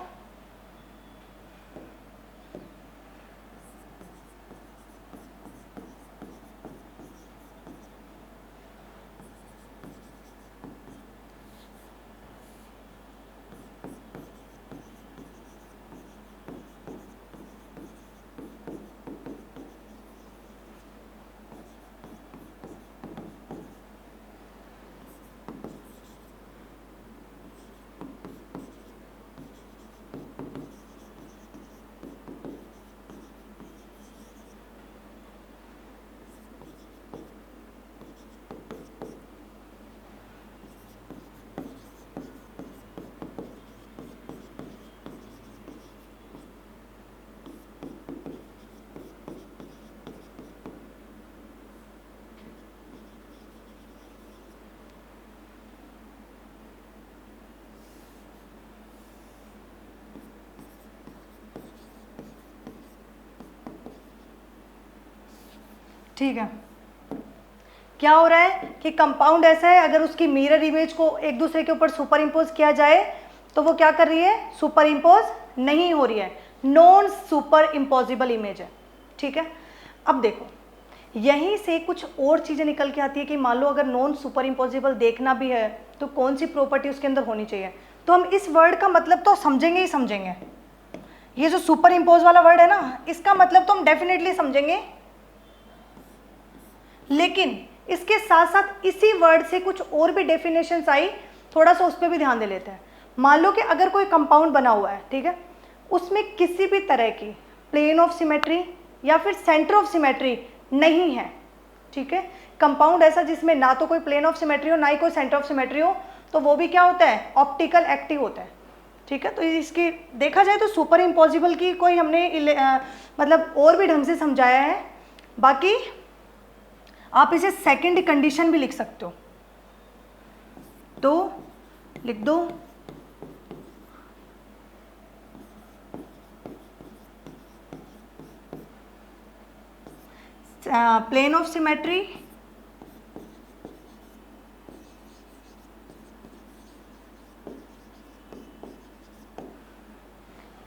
ठीक है, क्या हो रहा है कि कंपाउंड ऐसा है, अगर उसकी मिरर इमेज को एक दूसरे के ऊपर सुपर इम्पोज किया जाए तो वो क्या कर रही है, सुपर इम्पोज नहीं हो रही है, नॉन सुपर इम्पोजिबल इमेज है। ठीक है, अब देखो यहीं से कुछ और चीज़ें निकल के आती है कि मान लो अगर नॉन सुपर इम्पोजिबल देखना भी है तो कौन सी प्रॉपर्टी उसके अंदर होनी चाहिए। तो हम इस वर्ड का मतलब तो समझेंगे ही समझेंगे, ये जो सुपर इम्पोज वाला वर्ड है ना, इसका मतलब तो हम डेफिनेटली समझेंगे, लेकिन इसके साथ साथ इसी वर्ड से कुछ और भी डेफिनेशंस आई, थोड़ा सा उस पर भी ध्यान दे लेते हैं। मान लो कि अगर कोई कंपाउंड बना हुआ है, ठीक है, उसमें किसी भी तरह की प्लेन ऑफ सिमेट्री या फिर सेंटर ऑफ सिमेट्री नहीं है, ठीक है, कंपाउंड ऐसा जिसमें ना तो कोई प्लेन ऑफ सिमेट्री हो ना ही कोई सेंटर ऑफ सिमेट्री हो, तो वो भी क्या होता है, ऑप्टिकल एक्टिव होता है। ठीक है, तो इसकी देखा जाए तो सुपर इम्पॉसिबल की कोई हमने मतलब और भी ढंग से समझाया है। बाकी आप इसे सेकंड कंडीशन भी लिख सकते हो, तो लिख दो plane of symmetry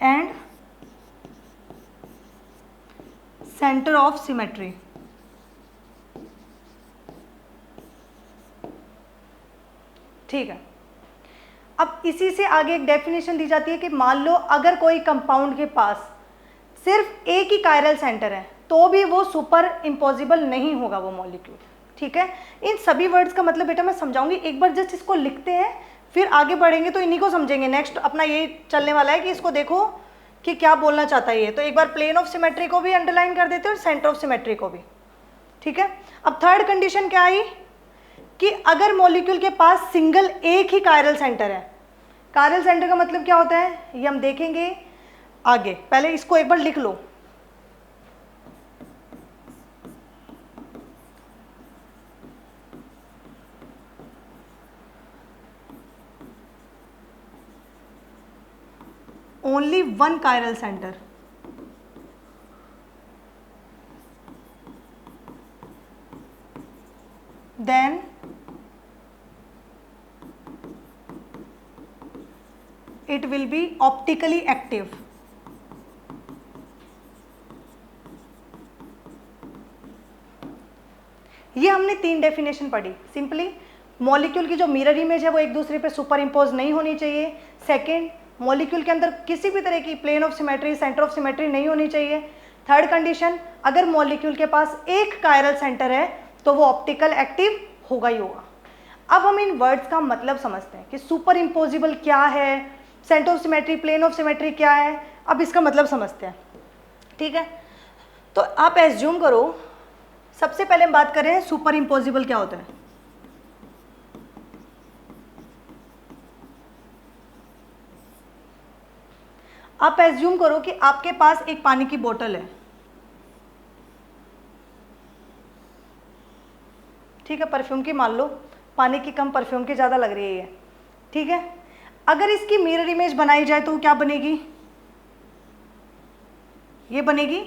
and centre of symmetry. ठीक है, अब इसी से आगे एक डेफिनेशन दी जाती है कि मान लो अगर कोई कंपाउंड के पास सिर्फ एक ही कायरल सेंटर है तो भी वो सुपर इम्पॉसिबल नहीं होगा वो मॉलिक्यूल। ठीक है, इन सभी वर्ड्स का मतलब बेटा मैं समझाऊंगी, एक बार जस्ट इसको लिखते हैं फिर आगे बढ़ेंगे तो इन्हीं को समझेंगे। नेक्स्ट अपना ये चलने वाला है कि इसको देखो कि क्या बोलना चाहता है ये। तो एक बार प्लेन ऑफ सिमेट्री को भी अंडरलाइन कर देते हैं और सेंटर ऑफ सिमेट्री को भी। ठीक है, अब थर्ड कंडीशन क्या आई कि अगर मॉलिक्यूल के पास सिंगल एक ही कायरल सेंटर है। कायरल सेंटर का मतलब क्या होता है ये हम देखेंगे आगे, पहले इसको एक बार लिख लो। Only one chiral centre, then it will be optically active। ये हमने तीन डेफिनेशन पढ़ी। सिंपली मॉलिक्यूल की जो मिरर इमेज है वो एक दूसरे पे सुपर इम्पोज नहीं होनी चाहिए। सेकेंड, मॉलिक्यूल के अंदर किसी भी तरह की plane of symmetry centre of symmetry नहीं होनी चाहिए। थर्ड कंडीशन, अगर मॉलिक्यूल के पास एक कायरल सेंटर है तो वो ऑप्टिकल एक्टिव होगा ही होगा। अब हम इन वर्ड्स का मतलब समझते हैं कि सुपर इम्पोजिबल क्या है, centre of symmetry plane of symmetry क्या है। अब इसका मतलब समझते हैं। ठीक है, तो आप एज्यूम करो, सबसे पहले हम बात करें सुपर इम्पोजिबल क्या होता है। आप एज्यूम करो कि आपके पास एक पानी की बोतल है। ठीक है, परफ्यूम की मान लो, पानी की कम परफ्यूम की ज़्यादा लग रही है ये। ठीक है, अगर इसकी मिरर इमेज बनाई जाए तो क्या बनेगी, ये बनेगी।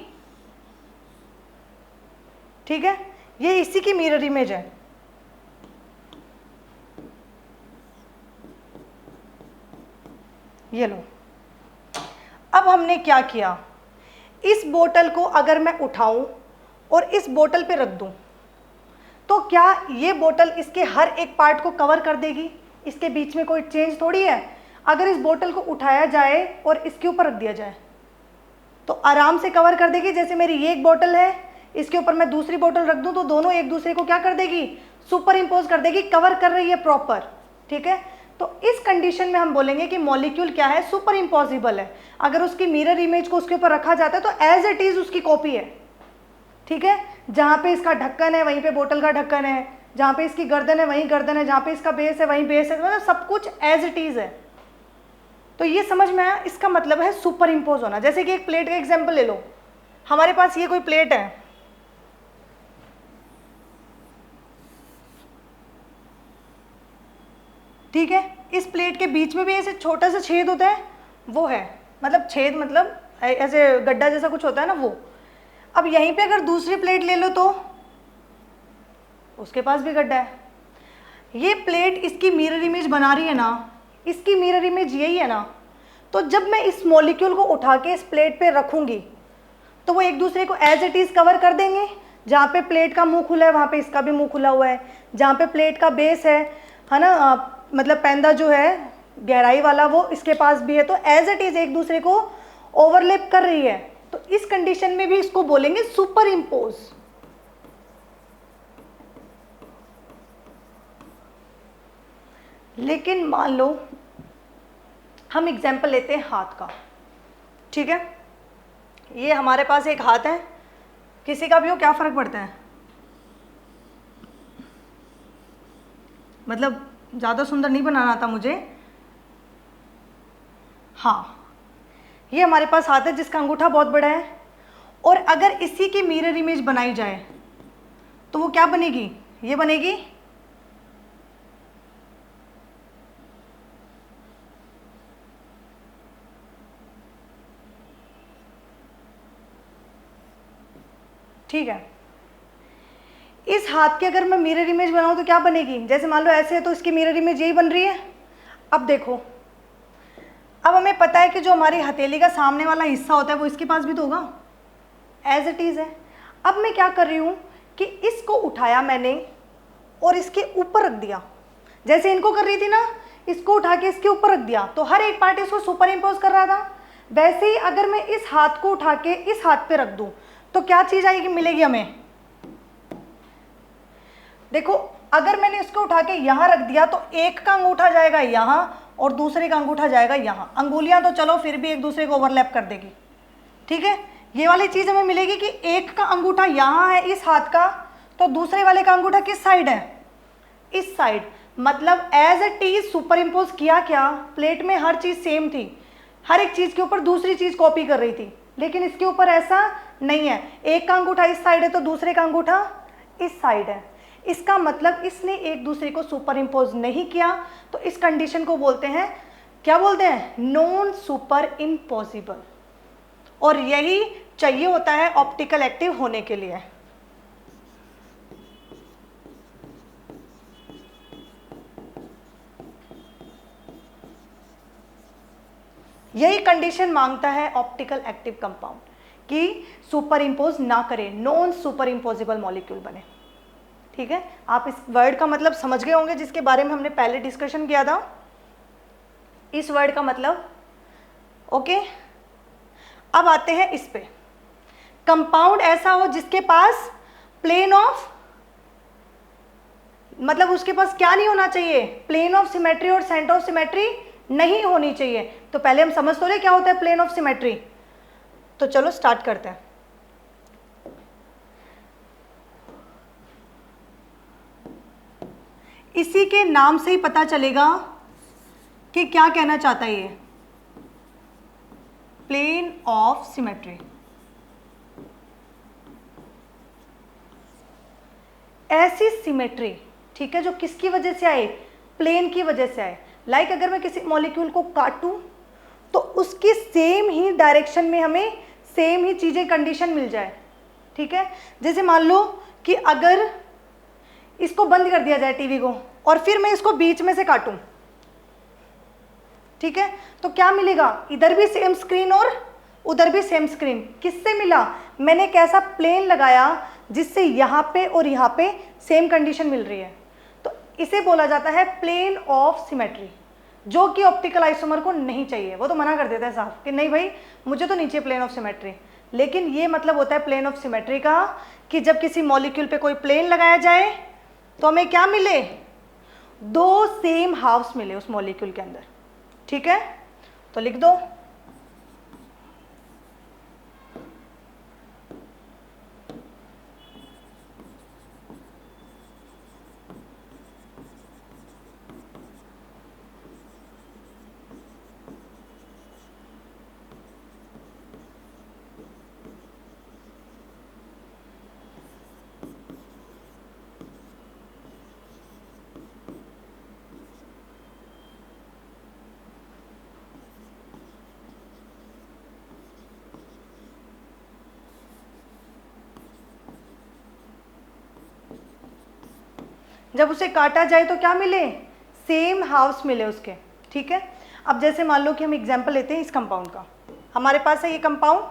ठीक है, ये इसी की मिरर इमेज है। ये लो, अब हमने क्या किया, इस बोतल को अगर मैं उठाऊं और इस बोतल पे रख दूं तो क्या ये बोतल इसके हर एक पार्ट को कवर कर देगी, इसके बीच में कोई चेंज थोड़ी है। अगर इस बोतल को उठाया जाए और इसके ऊपर रख दिया जाए तो आराम से कवर कर देगी। जैसे मेरी ये एक बोतल है, इसके ऊपर मैं दूसरी बोतल रख दूं तो दोनों एक दूसरे को क्या कर देगी, सुपर इम्पोज कर देगी, कवर कर रही है प्रॉपर। ठीक है, तो इस कंडीशन में हम बोलेंगे कि मॉलिक्यूल क्या है, सुपर इम्पॉसिबल है। अगर उसकी मिरर इमेज को उसके ऊपर रखा जाता है तो एज इट इज उसकी कॉपी है। ठीक है, जहाँ पे इसका ढक्कन है वहीं पे बोतल का ढक्कन है, जहाँ पे इसकी गर्दन है वहीं गर्दन है, जहाँ पे इसका बेस है वहीं बेस है, मतलब सब कुछ एज इट इज है। तो ये समझ में आया, इसका मतलब है सुपर इम्पोज होना। जैसे कि एक प्लेट का एग्जाम्पल ले लो, हमारे पास ये कोई प्लेट है, ठीक है, इस प्लेट के बीच में भी ऐसे छोटा सा छेद होता है, वो है, मतलब छेद मतलब ऐसे गड्ढा जैसा कुछ होता है ना वो। अब यहीं पे अगर दूसरी प्लेट ले लो तो उसके पास भी गड्ढा है। ये प्लेट इसकी मिरर इमेज बना रही है ना, इसकी मिरर इमेज यही है ना, तो जब मैं इस मॉलिक्यूल को उठा के इस प्लेट पे रखूंगी तो वो एक दूसरे को एज इट इज कवर कर देंगे। जहाँ पे प्लेट का मुंह खुला है वहाँ पे इसका भी मुंह खुला हुआ है, जहाँ पे प्लेट का बेस है ना, मतलब पैंदा जो है गहराई वाला वो इसके पास भी है, तो एज इट इज एक दूसरे को ओवरलैप कर रही है। तो इस कंडीशन में भी इसको बोलेंगे सुपर इम्पोज। लेकिन मान लो हम एग्जाम्पल लेते हैं हाथ का, ठीक है, ये हमारे पास एक हाथ है, किसी का भी हो, क्या फर्क पड़ता है, मतलब ज़्यादा सुंदर नहीं बनाना था मुझे। हाँ, ये हमारे पास हाथ है जिसका अंगूठा बहुत बड़ा है, और अगर इसी की मिरर इमेज बनाई जाए तो वो क्या बनेगी, ये बनेगी। ठीक है, इस हाथ की अगर मैं मिरर इमेज बनाऊं तो क्या बनेगी, जैसे मान लो ऐसे है तो इसकी मिरर इमेज यही बन रही है। अब देखो, अब हमें पता है कि जो हमारी हथेली का सामने वाला हिस्सा होता है वो इसके पास भी तो होगा, एज इट इज है। अब मैं क्या कर रही हूं कि इसको उठाया मैंने और इसके ऊपर रख दिया, जैसे इनको कर रही थी ना, इसको उठा के इसके ऊपर रख दिया तो हर एक पार्ट इसको सुपर इम्पोज कर रहा था। वैसे ही अगर मैं इस हाथ को उठा के इस हाथ पे रख दूं तो क्या चीज आएगी, मिलेगी हमें। देखो, अगर मैंने इसको उठा के यहां रख दिया तो एक का अंगूठा जाएगा यहां और दूसरे का अंगूठा जाएगा यहां। अंगुलियां तो चलो फिर भी एक दूसरे को ओवरलैप कर देगी, ठीक है। ये वाली चीज हमें मिलेगी कि एक का अंगूठा यहां है इस हाथ का, तो दूसरे वाले का अंगूठा किस साइड है, इस साइड। मतलब as it is super impose किया क्या, प्लेट में हर चीज सेम थी, हर एक चीज के ऊपर दूसरी चीज कॉपी कर रही थी, लेकिन इसके ऊपर ऐसा नहीं है। एक का अंगूठा इस साइड है तो दूसरे का अंगूठा इस साइड है। इसका मतलब इसने एक दूसरे को सुपर इम्पोज नहीं किया, तो इस कंडीशन को बोलते हैं, क्या बोलते हैं, नॉन सुपर इम्पॉसिबल। और यही चाहिए होता है ऑप्टिकल एक्टिव होने के लिए। यही कंडीशन मांगता है ऑप्टिकल एक्टिव कंपाउंड कि सुपर इम्पोज ना करे, नॉन सुपर इम्पोजिबल मॉलिक्यूल बने। ठीक है, आप इस वर्ड का मतलब समझ गए होंगे जिसके बारे में हमने पहले डिस्कशन किया था, इस वर्ड का मतलब। ओके, अब आते हैं इस पे, कंपाउंड ऐसा हो जिसके पास प्लेन ऑफ, मतलब उसके पास क्या नहीं होना चाहिए, प्लेन ऑफ सिमेट्री और सेंटर ऑफ सिमेट्री नहीं होनी चाहिए। तो पहले हम समझ तो रहे क्या होता है प्लेन ऑफ सिमेट्री, तो चलो स्टार्ट करते हैं। इसी के नाम से ही पता चलेगा कि क्या कहना चाहता है ये, प्लेन ऑफ सिमेट्री। ऐसी सिमेट्री, ठीक है, जो किसकी वजह से आए, प्लेन की वजह से आए। लाइक अगर मैं किसी मॉलिक्यूल को काटूं तो उसकी सेम ही डायरेक्शन में हमें सेम ही चीजें, कंडीशन मिल जाए। ठीक है, जैसे मान लो कि अगर इसको बंद कर दिया जाए टीवी को और फिर मैं इसको बीच में से काटूं, ठीक है, तो क्या मिलेगा, इधर भी सेम स्क्रीन और उधर भी सेम स्क्रीन। किससे मिला, मैंने एक ऐसा प्लेन लगाया जिससे यहाँ पे और यहाँ पे सेम कंडीशन मिल रही है, तो इसे बोला जाता है प्लेन ऑफ सिमेट्री, जो कि ऑप्टिकल आइसोमर को नहीं चाहिए। वो तो मना कर देता है साहब कि नहीं भाई मुझे तो नहीं चाहिए प्लेन ऑफ सिमेट्री। लेकिन ये मतलब होता है प्लेन ऑफ सिमेट्री का कि जब किसी मॉलिक्यूल पे कोई प्लेन लगाया जाए तो हमें क्या मिले, दो सेम हाफ्स मिले उस मॉलिक्यूल के अंदर। ठीक है, तो लिख दो, जब उसे काटा जाए तो क्या मिले, सेम हाउस मिले उसके, ठीक है। अब जैसे मान लो कि हम एग्जांपल लेते हैं इस कंपाउंड का, हमारे पास है ये कंपाउंड,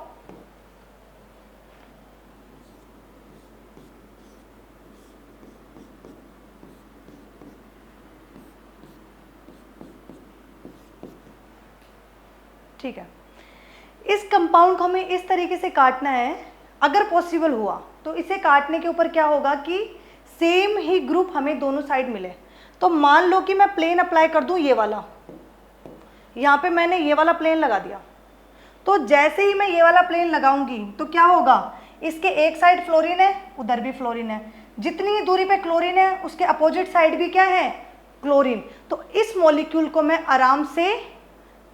ठीक है। इस कंपाउंड को हमें इस तरीके से काटना है, अगर पॉसिबल हुआ तो इसे काटने के ऊपर क्या होगा कि सेम ही ग्रुप हमें दोनों साइड मिले। तो मान लो कि मैं प्लेन अप्लाई कर दूं, ये वाला, यहाँ पे मैंने ये वाला प्लेन लगा दिया, तो जैसे ही मैं ये वाला प्लेन लगाऊंगी तो क्या होगा, इसके एक साइड फ्लोरीन है, उधर भी फ्लोरीन है, जितनी दूरी पे क्लोरीन है उसके अपोजिट साइड भी क्या है, क्लोरीन। तो इस मॉलिक्यूल को मैं आराम से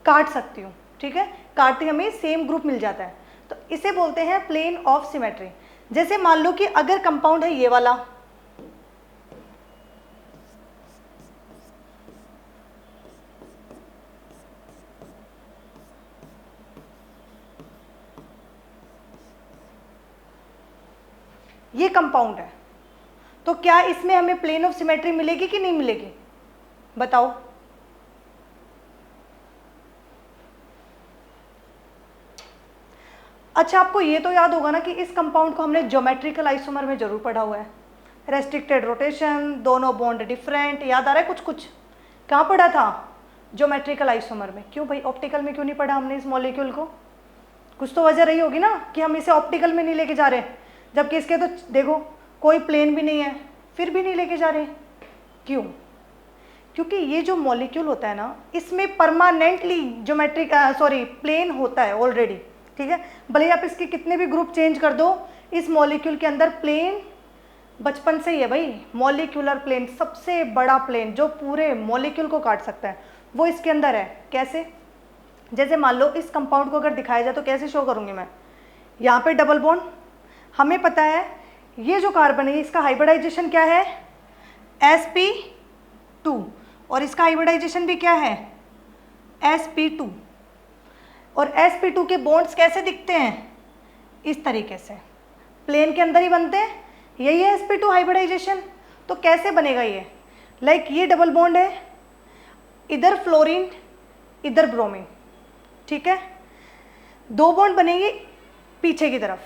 काट सकती हूँ, ठीक है, काटते हमें सेम ग्रुप मिल जाता है। तो इसे बोलते हैं प्लेन ऑफ सिमेट्री। जैसे मान लो कि अगर कंपाउंड है ये वाला, ये कंपाउंड है, तो क्या इसमें हमें प्लेन ऑफ सिमेट्री मिलेगी कि नहीं मिलेगी, बताओ। अच्छा, आपको ये तो याद होगा ना कि इस कंपाउंड को हमने ज्योमेट्रिकल आइसोमर में जरूर पढ़ा हुआ है, रेस्ट्रिक्टेड रोटेशन, दोनों बॉन्ड डिफरेंट, याद आ रहा है कुछ कुछ, कहाँ पढ़ा था, ज्योमेट्रिकल आइसोमर में। क्यों भाई, ऑप्टिकल में क्यों नहीं पढ़ा हमने इस मॉलिक्यूल को, कुछ तो वजह रही होगी ना कि हम इसे ऑप्टिकल में नहीं लेके जा रहे, जबकि इसके तो देखो कोई प्लेन भी नहीं है, फिर भी नहीं लेके जा रहे, क्यों, क्योंकि ये जो मॉलिक्यूल होता है ना, इसमें परमानेंटली ज्योमेट्रिक प्लेन होता है ऑलरेडी, ठीक है। भले ही आप इसके कितने भी ग्रुप चेंज कर दो, इस मॉलिक्यूल के अंदर प्लेन बचपन से ही है भाई। मॉलिक्यूलर प्लेन, सबसे बड़ा प्लेन जो पूरे मॉलिक्यूल को काट सकता है, वो इसके अंदर है। कैसे, जैसे मान लो इस कंपाउंड को अगर दिखाया जाए तो कैसे शो करूँगी मैं, यहाँ पे डबल बॉन्ड, हमें पता है ये जो कार्बन है इसका हाइब्रिडाइजेशन क्या है, sp2, और इसका हाइब्रिडाइजेशन भी क्या है, sp2। और sp2 के बॉन्ड्स कैसे दिखते हैं, इस तरीके से प्लेन के अंदर ही बनते हैं, यही है sp2 हाइब्रिडाइजेशन। तो कैसे बनेगा ये, लाइक ये डबल बॉन्ड है, इधर फ्लोरीन इधर ब्रोमीन, ठीक है, दो बॉन्ड बनेंगे पीछे की तरफ,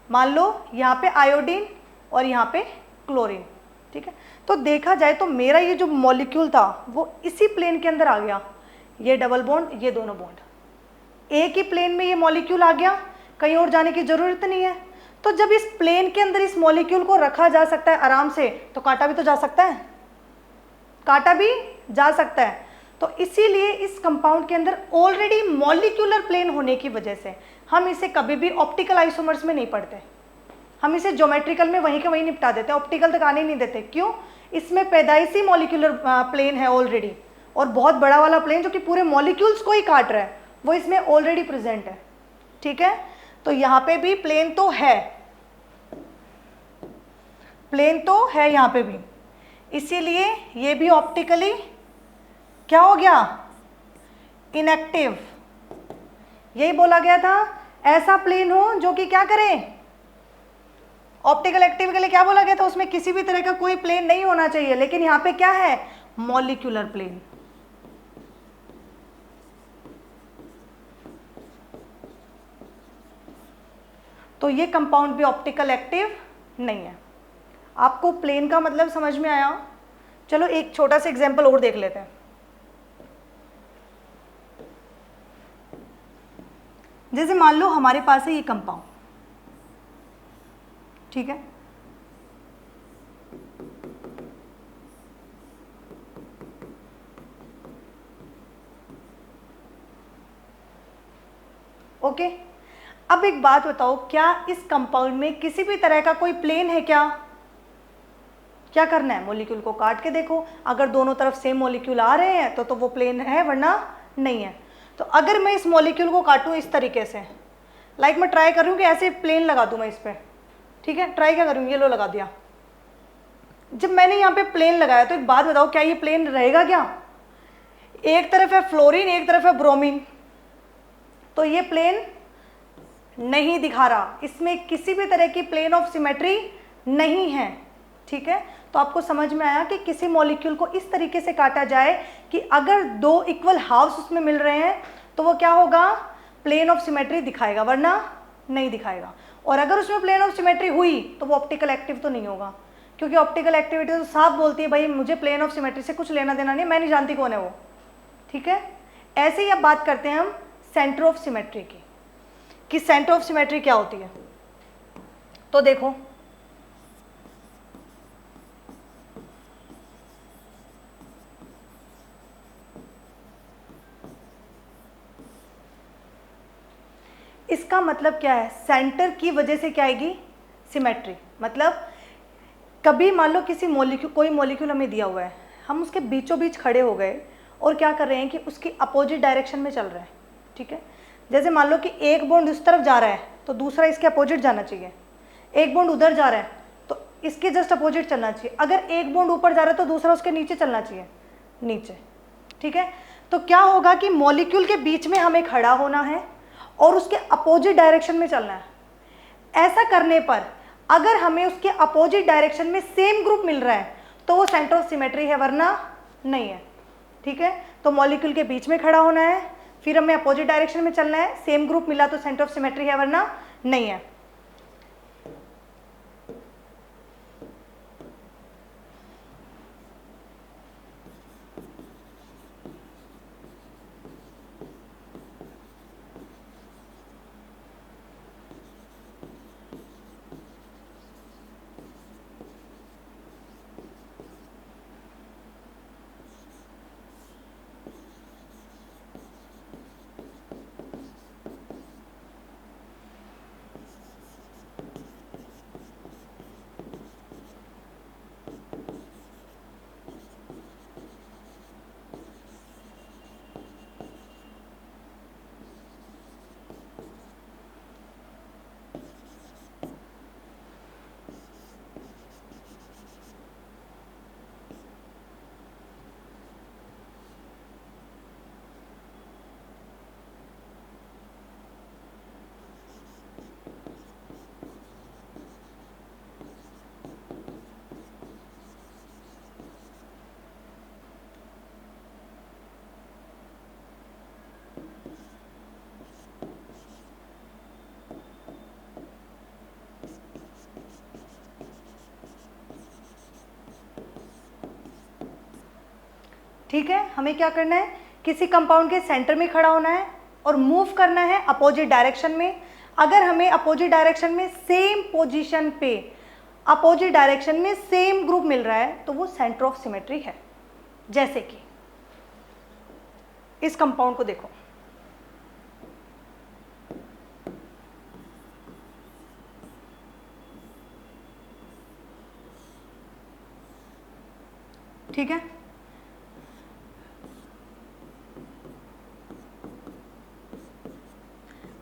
मान लो यहाँ पे आयोडीन और यहाँ पे क्लोरीन, ठीक है। तो देखा जाए तो मेरा ये जो मॉलिक्यूल था वो इसी प्लेन के अंदर आ गया, ये डबल बॉन्ड ये दोनों बॉन्ड, एक ही प्लेन में ये मॉलिक्यूल आ गया, कहीं और जाने की जरूरत नहीं है। तो जब इस प्लेन के अंदर इस मॉलिक्यूल को रखा जा सकता है आराम से, तो काटा भी तो जा सकता है, काटा भी जा सकता है। तो इसीलिए इस कंपाउंड के अंदर ऑलरेडी मॉलिक्यूलर प्लेन होने की वजह से हम इसे कभी भी ऑप्टिकल आइसोमर्स में नहीं पढ़ते, हम इसे ज्योमेट्रिकल में वहीं के वहीं निपटा देते हैं, ऑप्टिकल तक आने नहीं देते। क्यों, इसमें पैदाइशी मॉलिक्यूलर प्लेन है ऑलरेडी, और बहुत बड़ा वाला प्लेन जो कि पूरे मॉलिक्यूल्स को ही काट रहा है वो इसमें ऑलरेडी प्रेजेंट है, ठीक है। तो यहाँ पे भी प्लेन तो है, प्लेन तो है यहाँ पे भी, इसीलिए ये भी ऑप्टिकली क्या हो गया, इनएक्टिव। यही बोला गया था, ऐसा प्लेन हो जो कि क्या करे, ऑप्टिकल एक्टिव के लिए क्या बोला गया था, उसमें किसी भी तरह का कोई प्लेन नहीं होना चाहिए, लेकिन यहाँ पे क्या है, मॉलिक्यूलर प्लेन। तो ये कंपाउंड भी ऑप्टिकल एक्टिव नहीं है। आपको प्लेन का मतलब समझ में आया। चलो एक छोटा सा एग्जांपल और देख लेते हैं। जैसे मान लो हमारे पास है ये कंपाउंड, ठीक है, ओके। अब एक बात बताओ, क्या इस कंपाउंड में किसी भी तरह का कोई प्लेन है क्या, क्या करना है, मॉलिक्यूल को काट के देखो, अगर दोनों तरफ सेम मॉलिक्यूल आ रहे हैं तो वो प्लेन है, वरना नहीं है। तो अगर मैं इस मॉलिक्यूल को काटूं इस तरीके से, लाइक मैं ट्राई करूं कि ऐसे प्लेन लगा दूं मैं इस पर, ठीक है, ट्राई क्या करूंगी, ये लो लगा दिया। जब मैंने यहाँ पे प्लेन लगाया तो एक बात बताओ, क्या ये प्लेन रहेगा क्या, एक तरफ है फ्लोरीन एक तरफ है ब्रोमीन, तो ये प्लेन नहीं दिखा रहा, इसमें किसी भी तरह की प्लेन ऑफ सिमेट्री नहीं है, ठीक है, तो आपको समझ में आया कि किसी मॉलिक्यूल को इस तरीके से काटा जाए कि अगर दो इक्वल हाफ्स उसमें मिल रहे हैं तो वो क्या होगा, प्लेन ऑफ सिमेट्री दिखाएगा, वरना नहीं दिखाएगा। और अगर उसमें प्लेन ऑफ सिमेट्री हुई तो वो ऑप्टिकल एक्टिव तो नहीं होगा, क्योंकि ऑप्टिकल एक्टिविटी तो साफ बोलती है भाई मुझे प्लेन ऑफ सिमेट्री से कुछ लेना देना नहीं, मैं नहीं जानती कौन है वो। ठीक है, ऐसे ही अब बात करते हैं हम सेंटर ऑफ सिमेट्री की, कि सेंटर ऑफ सिमेट्री क्या होती है। तो देखो, इसका मतलब क्या है, सेंटर की वजह से क्या आएगी, सिमेट्री। मतलब कभी मान लो किसी मॉलिक्यूल, कोई मॉलिक्यूल हमें दिया हुआ है, हम उसके बीचों बीच खड़े हो गए और क्या कर रहे हैं कि उसकी अपोजिट डायरेक्शन में चल रहे हैं। ठीक है, जैसे मान लो कि एक बॉन्ड इस तरफ जा रहा है तो दूसरा इसके अपोजिट जाना चाहिए, एक बॉन्ड उधर जा रहा है तो इसके जस्ट अपोजिट चलना चाहिए, अगर एक बॉन्ड ऊपर जा रहा है तो दूसरा उसके नीचे चलना चाहिए, नीचे। ठीक है, तो क्या होगा कि मॉलिक्यूल के बीच में हमें खड़ा होना है और उसके अपोजिट डायरेक्शन में चलना है। ऐसा करने पर अगर हमें उसके अपोजिट डायरेक्शन में सेम ग्रुप मिल रहा है तो वो सेंटर ऑफ सिमेट्री है, वरना नहीं है। ठीक है, तो मॉलिक्यूल के बीच में खड़ा होना है, फिर हमें अपोजिट डायरेक्शन में चलना है, सेम ग्रुप मिला तो सेंटर ऑफ सिमेट्री है, वरना नहीं है। ठीक है, हमें क्या करना है, किसी कंपाउंड के सेंटर में खड़ा होना है और मूव करना है अपोजिट डायरेक्शन में। अगर हमें अपोजिट डायरेक्शन में सेम पोजीशन पे अपोजिट डायरेक्शन में सेम ग्रुप मिल रहा है तो वो सेंटर ऑफ सिमेट्री है। जैसे कि इस कंपाउंड को देखो, ठीक है,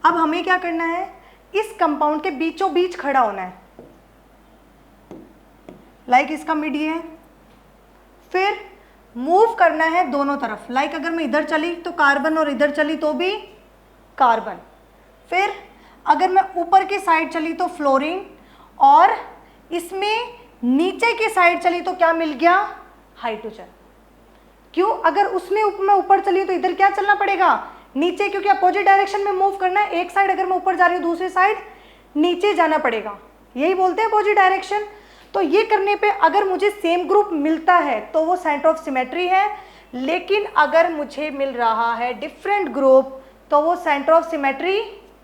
अब हमें क्या करना है, इस कंपाउंड के बीचों बीच खड़ा होना है, लाइक इसका मिड ये है, फिर मूव करना है दोनों तरफ, लाइक अगर मैं इधर चली तो कार्बन और इधर चली तो भी कार्बन, फिर अगर मैं ऊपर की साइड चली तो फ्लोरीन, और इसमें नीचे की साइड चली तो क्या मिल गया, हाइड्रोजन। क्यों, अगर उसमें मैं ऊपर चली तो इधर क्या चलना पड़ेगा, नीचे, क्योंकि अपोजिट डायरेक्शन में मूव करना है। एक साइड अगर मैं ऊपर जा रही हूँ दूसरी साइड नीचे जाना पड़ेगा, यही बोलते हैं अपोजिट डायरेक्शन। तो ये करने पे अगर मुझे सेम ग्रुप मिलता है तो वो सेंटर ऑफ सिमेट्री है, लेकिन अगर मुझे मिल रहा है डिफरेंट ग्रुप तो वो सेंटर ऑफ सिमेट्री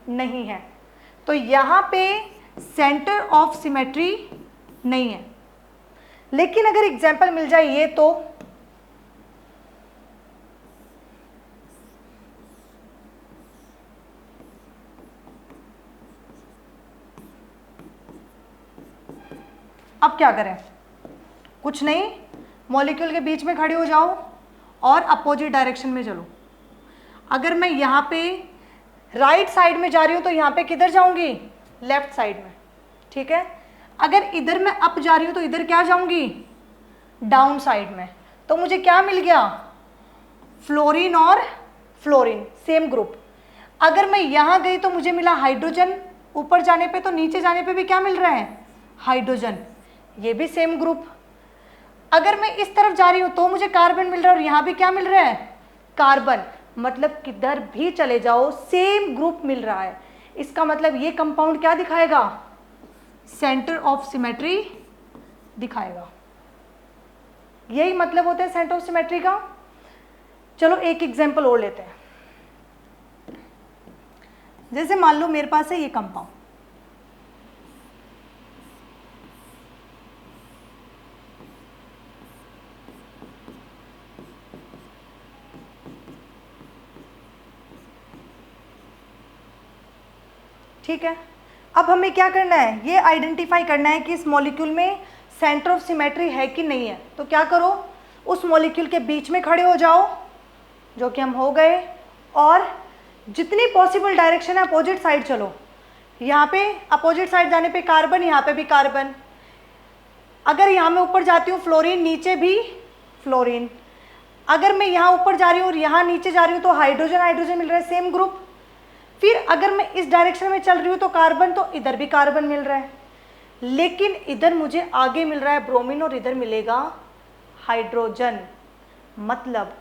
नहीं है। तो यहाँ पे सेंटर ऑफ सिमेट्री नहीं है। लेकिन अगर एग्जाम्पल मिल जाए ये, तो अब क्या करें, कुछ नहीं, मॉलिक्यूल के बीच में खड़े हो जाओ और अपोजिट डायरेक्शन में चलो। अगर मैं यहाँ पे राइट साइड में जा रही हूँ तो यहाँ पे किधर जाऊँगी, लेफ्ट साइड में। ठीक है, अगर इधर मैं अप जा रही हूँ तो इधर क्या जाऊँगी, डाउन साइड में। तो मुझे क्या मिल गया, फ्लोरीन और फ्लोरीन सेम ग्रुप। अगर मैं यहाँ गई तो मुझे मिला हाइड्रोजन, ऊपर जाने पे, तो नीचे जाने पे भी क्या मिल रहा है, हाइड्रोजन। ये भी सेम ग्रुप। अगर मैं इस तरफ जा रही हूं तो मुझे कार्बन मिल रहा है और यहां भी क्या मिल रहा है, कार्बन। मतलब किधर भी चले जाओ सेम ग्रुप मिल रहा है। इसका मतलब ये कंपाउंड क्या दिखाएगा, सेंटर ऑफ सिमेट्री दिखाएगा। यही मतलब होता है सेंटर ऑफ सिमेट्री का। चलो एक एग्जांपल और लेते हैं। जैसे मान लो मेरे पास है ये कंपाउंड, ठीक है। अब हमें क्या करना है, ये आइडेंटिफाई करना है कि इस मॉलिक्यूल में सेंटर ऑफ सिमेट्री है कि नहीं है। तो क्या करो, उस मॉलिक्यूल के बीच में खड़े हो जाओ, जो कि हम हो गए, और जितनी पॉसिबल डायरेक्शन है अपोजिट साइड चलो। यहाँ पे अपोजिट साइड जाने पे कार्बन, यहाँ पे भी कार्बन। अगर यहाँ मैं ऊपर जाती हूँ फ्लोरीन, नीचे भी फ्लोरीन। अगर मैं यहाँ ऊपर जा रही हूँ और यहाँ नीचे जा रही हूँ तो हाइड्रोजन हाइड्रोजन मिल रहा है, सेम ग्रुप। फिर अगर मैं इस डायरेक्शन में चल रही हूँ तो कार्बन, तो इधर भी कार्बन मिल रहा है। लेकिन इधर मुझे आगे मिल रहा है ब्रोमीन और इधर मिलेगा हाइड्रोजन। मतलब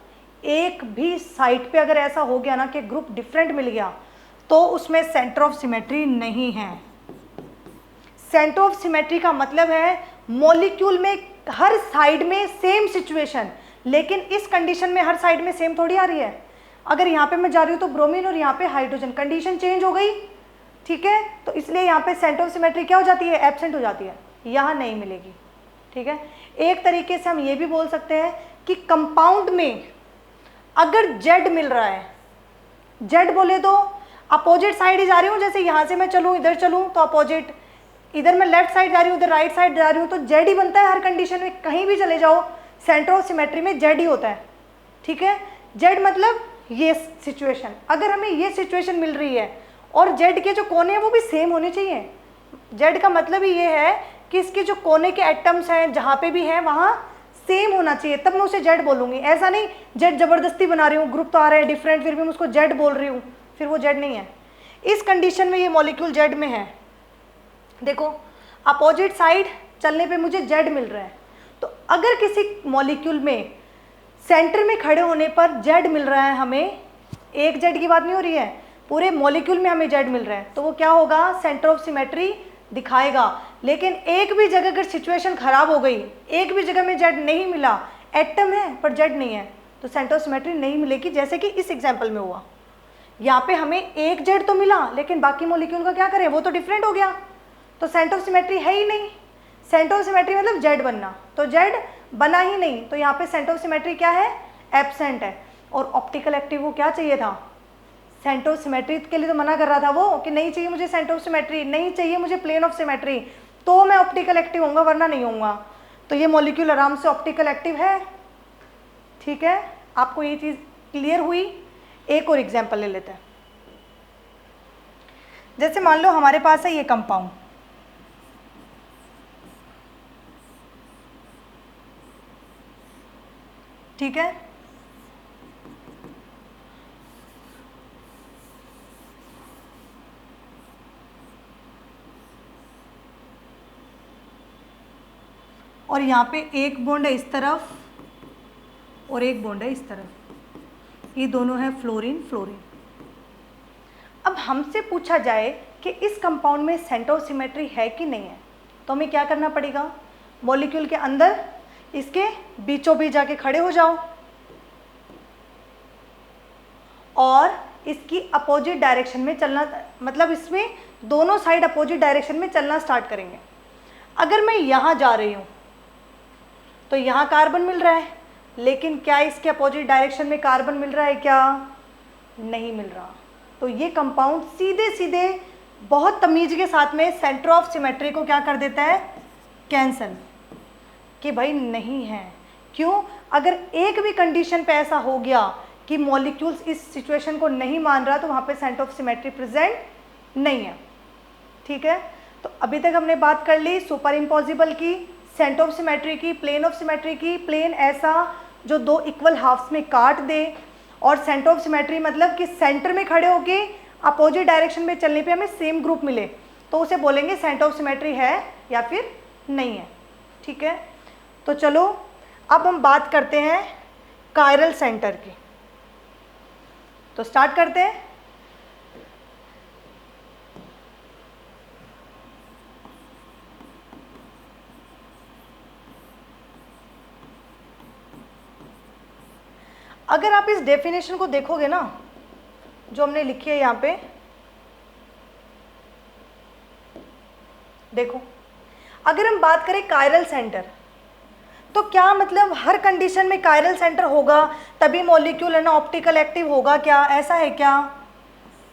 एक भी साइड पे अगर ऐसा हो गया ना कि ग्रुप डिफरेंट मिल गया तो उसमें सेंटर ऑफ सिमेट्री नहीं है। सेंटर ऑफ सिमेट्री का मतलब है मॉलिक्यूल में हर साइड में सेम सिचुएशन, लेकिन इस कंडीशन में हर साइड में सेम थोड़ी आ रही है। अगर यहाँ पे मैं जा रही हूँ तो ब्रोमीन और यहाँ पे हाइड्रोजन, कंडीशन चेंज हो गई, ठीक है। तो इसलिए यहाँ पे सेंटर ऑफ सिमेट्री क्या हो जाती है, एब्सेंट हो जाती है, यहाँ नहीं मिलेगी, ठीक है। एक तरीके से हम ये भी बोल सकते हैं कि कंपाउंड में अगर जेड मिल रहा है, जेड बोले तो अपोजिट साइड ही जा रही हूँ, जैसे यहाँ से मैं चलूँ इधर चलूँ तो अपोजिट, इधर मैं लेफ्ट साइड जा रही हूँ इधर राइट साइड जा रही हूँ, तो जेड ही बनता है हर कंडीशन में। कहीं भी चले जाओ सेंटर ऑफ सिमेट्री में जेड ही होता है, ठीक है। जेड मतलब ये सिचुएशन, अगर हमें ये सिचुएशन मिल रही है और जेड के जो कोने हैं वो भी सेम होने चाहिए। जेड का मतलब ही ये है कि इसके जो कोने के एटम्स हैं जहाँ पे भी हैं वहाँ सेम होना चाहिए, तब मैं उसे जेड बोलूँगी। ऐसा नहीं जेड जबरदस्ती बना रही हूँ, ग्रुप तो आ रहे हैं डिफरेंट, फिर भी मैं उसको जेड बोल रही हूँ, फिर वो जेड नहीं है। इस कंडीशन में ये मॉलिक्यूल जेड में है। देखो अपोजिट साइड चलने पे मुझे जेड मिल रहा है। तो अगर किसी मॉलिक्यूल में सेंटर में खड़े होने पर जेड मिल रहा है हमें, एक जेड की बात नहीं हो रही है, पूरे मॉलिक्यूल में हमें जेड मिल रहा है, तो वो क्या होगा, सेंटर ऑफ सिमेट्री दिखाएगा। लेकिन एक भी जगह अगर सिचुएशन खराब हो गई, एक भी जगह में जेड नहीं मिला, एटम है पर जेड नहीं है, तो सेंटर ऑफ सिमेट्री नहीं मिलेगी। जैसे कि इस एग्जाम्पल में हुआ, यहाँ पे हमें एक जेड तो मिला लेकिन बाकी मॉलिक्यूल का क्या करें, वो तो डिफरेंट हो गया, तो सेंटर ऑफ सिमेट्री है ही नहीं। सेंटर ऑफ सिमेट्री मतलब जेड बनना, तो जेड बना ही नहीं, तो यहाँ पे सेंटर ऑफ सिमेट्री क्या है, एब्सेंट है। और ऑप्टिकल एक्टिव को क्या चाहिए था, सेंटर ऑफ सिमेट्री के लिए तो मना कर रहा था वो कि नहीं चाहिए मुझे सेंटर ऑफ सिमेट्री, नहीं चाहिए मुझे प्लेन ऑफ सिमेट्री, तो मैं ऑप्टिकल एक्टिव होऊंगा वरना नहीं होऊंगा। तो ये मॉलिक्यूल आराम से ऑप्टिकल एक्टिव है, ठीक है। आपको ये चीज़ क्लियर हुई। एक और एग्जाम्पल ले लेते हैं। जैसे मान लो हमारे पास है ये कंपाउंड, ठीक है। और यहाँ पे एक बॉन्ड है इस तरफ और एक बॉन्ड है इस तरफ, ये दोनों है फ्लोरीन फ्लोरीन। अब हमसे पूछा जाए कि इस कंपाउंड में सेंटर ऑफ सिमेट्री है कि नहीं है, तो हमें क्या करना पड़ेगा, मॉलिक्यूल के अंदर इसके बीचों बीच जाके खड़े हो जाओ और इसकी अपोजिट डायरेक्शन में चलना, मतलब इसमें दोनों साइड अपोजिट डायरेक्शन में चलना स्टार्ट करेंगे। अगर मैं यहाँ जा रही हूँ तो यहाँ कार्बन मिल रहा है, लेकिन क्या इसके अपोजिट डायरेक्शन में कार्बन मिल रहा है, क्या नहीं मिल रहा। तो ये कंपाउंड सीधे सीधे बहुत तमीज के साथ में सेंटर ऑफ सिमेट्री को क्या कर देता है, कैंसल, कि भाई नहीं है। क्यों, अगर एक भी कंडीशन पे ऐसा हो गया कि मॉलिक्यूल्स इस सिचुएशन को नहीं मान रहा तो वहाँ पे सेंटर ऑफ सिमेट्री प्रेजेंट नहीं है, ठीक है। तो अभी तक हमने बात कर ली सुपर इम्पॉसिबल की, सेंटर ऑफ सिमेट्री की, प्लेन ऑफ सिमेट्री की। प्लेन ऐसा जो दो इक्वल हाफ्स में काट दे, और सेंटर ऑफ सिमेट्री मतलब कि सेंटर में खड़े होके अपोजिट डायरेक्शन में चलने पे हमें सेम ग्रुप मिले, तो उसे बोलेंगे सेंटर ऑफ सिमेट्री है या फिर नहीं है। ठीक है, तो चलो अब हम बात करते हैं कायरल सेंटर की। तो स्टार्ट करते हैं। अगर आप इस डेफिनेशन को देखोगे ना जो हमने लिखी है यहाँ पे, देखो अगर हम बात करें कायरल सेंटर, तो क्या मतलब हर कंडीशन में कायरल सेंटर होगा तभी मॉलिक्यूल है ना ऑप्टिकल एक्टिव होगा क्या? ऐसा है क्या?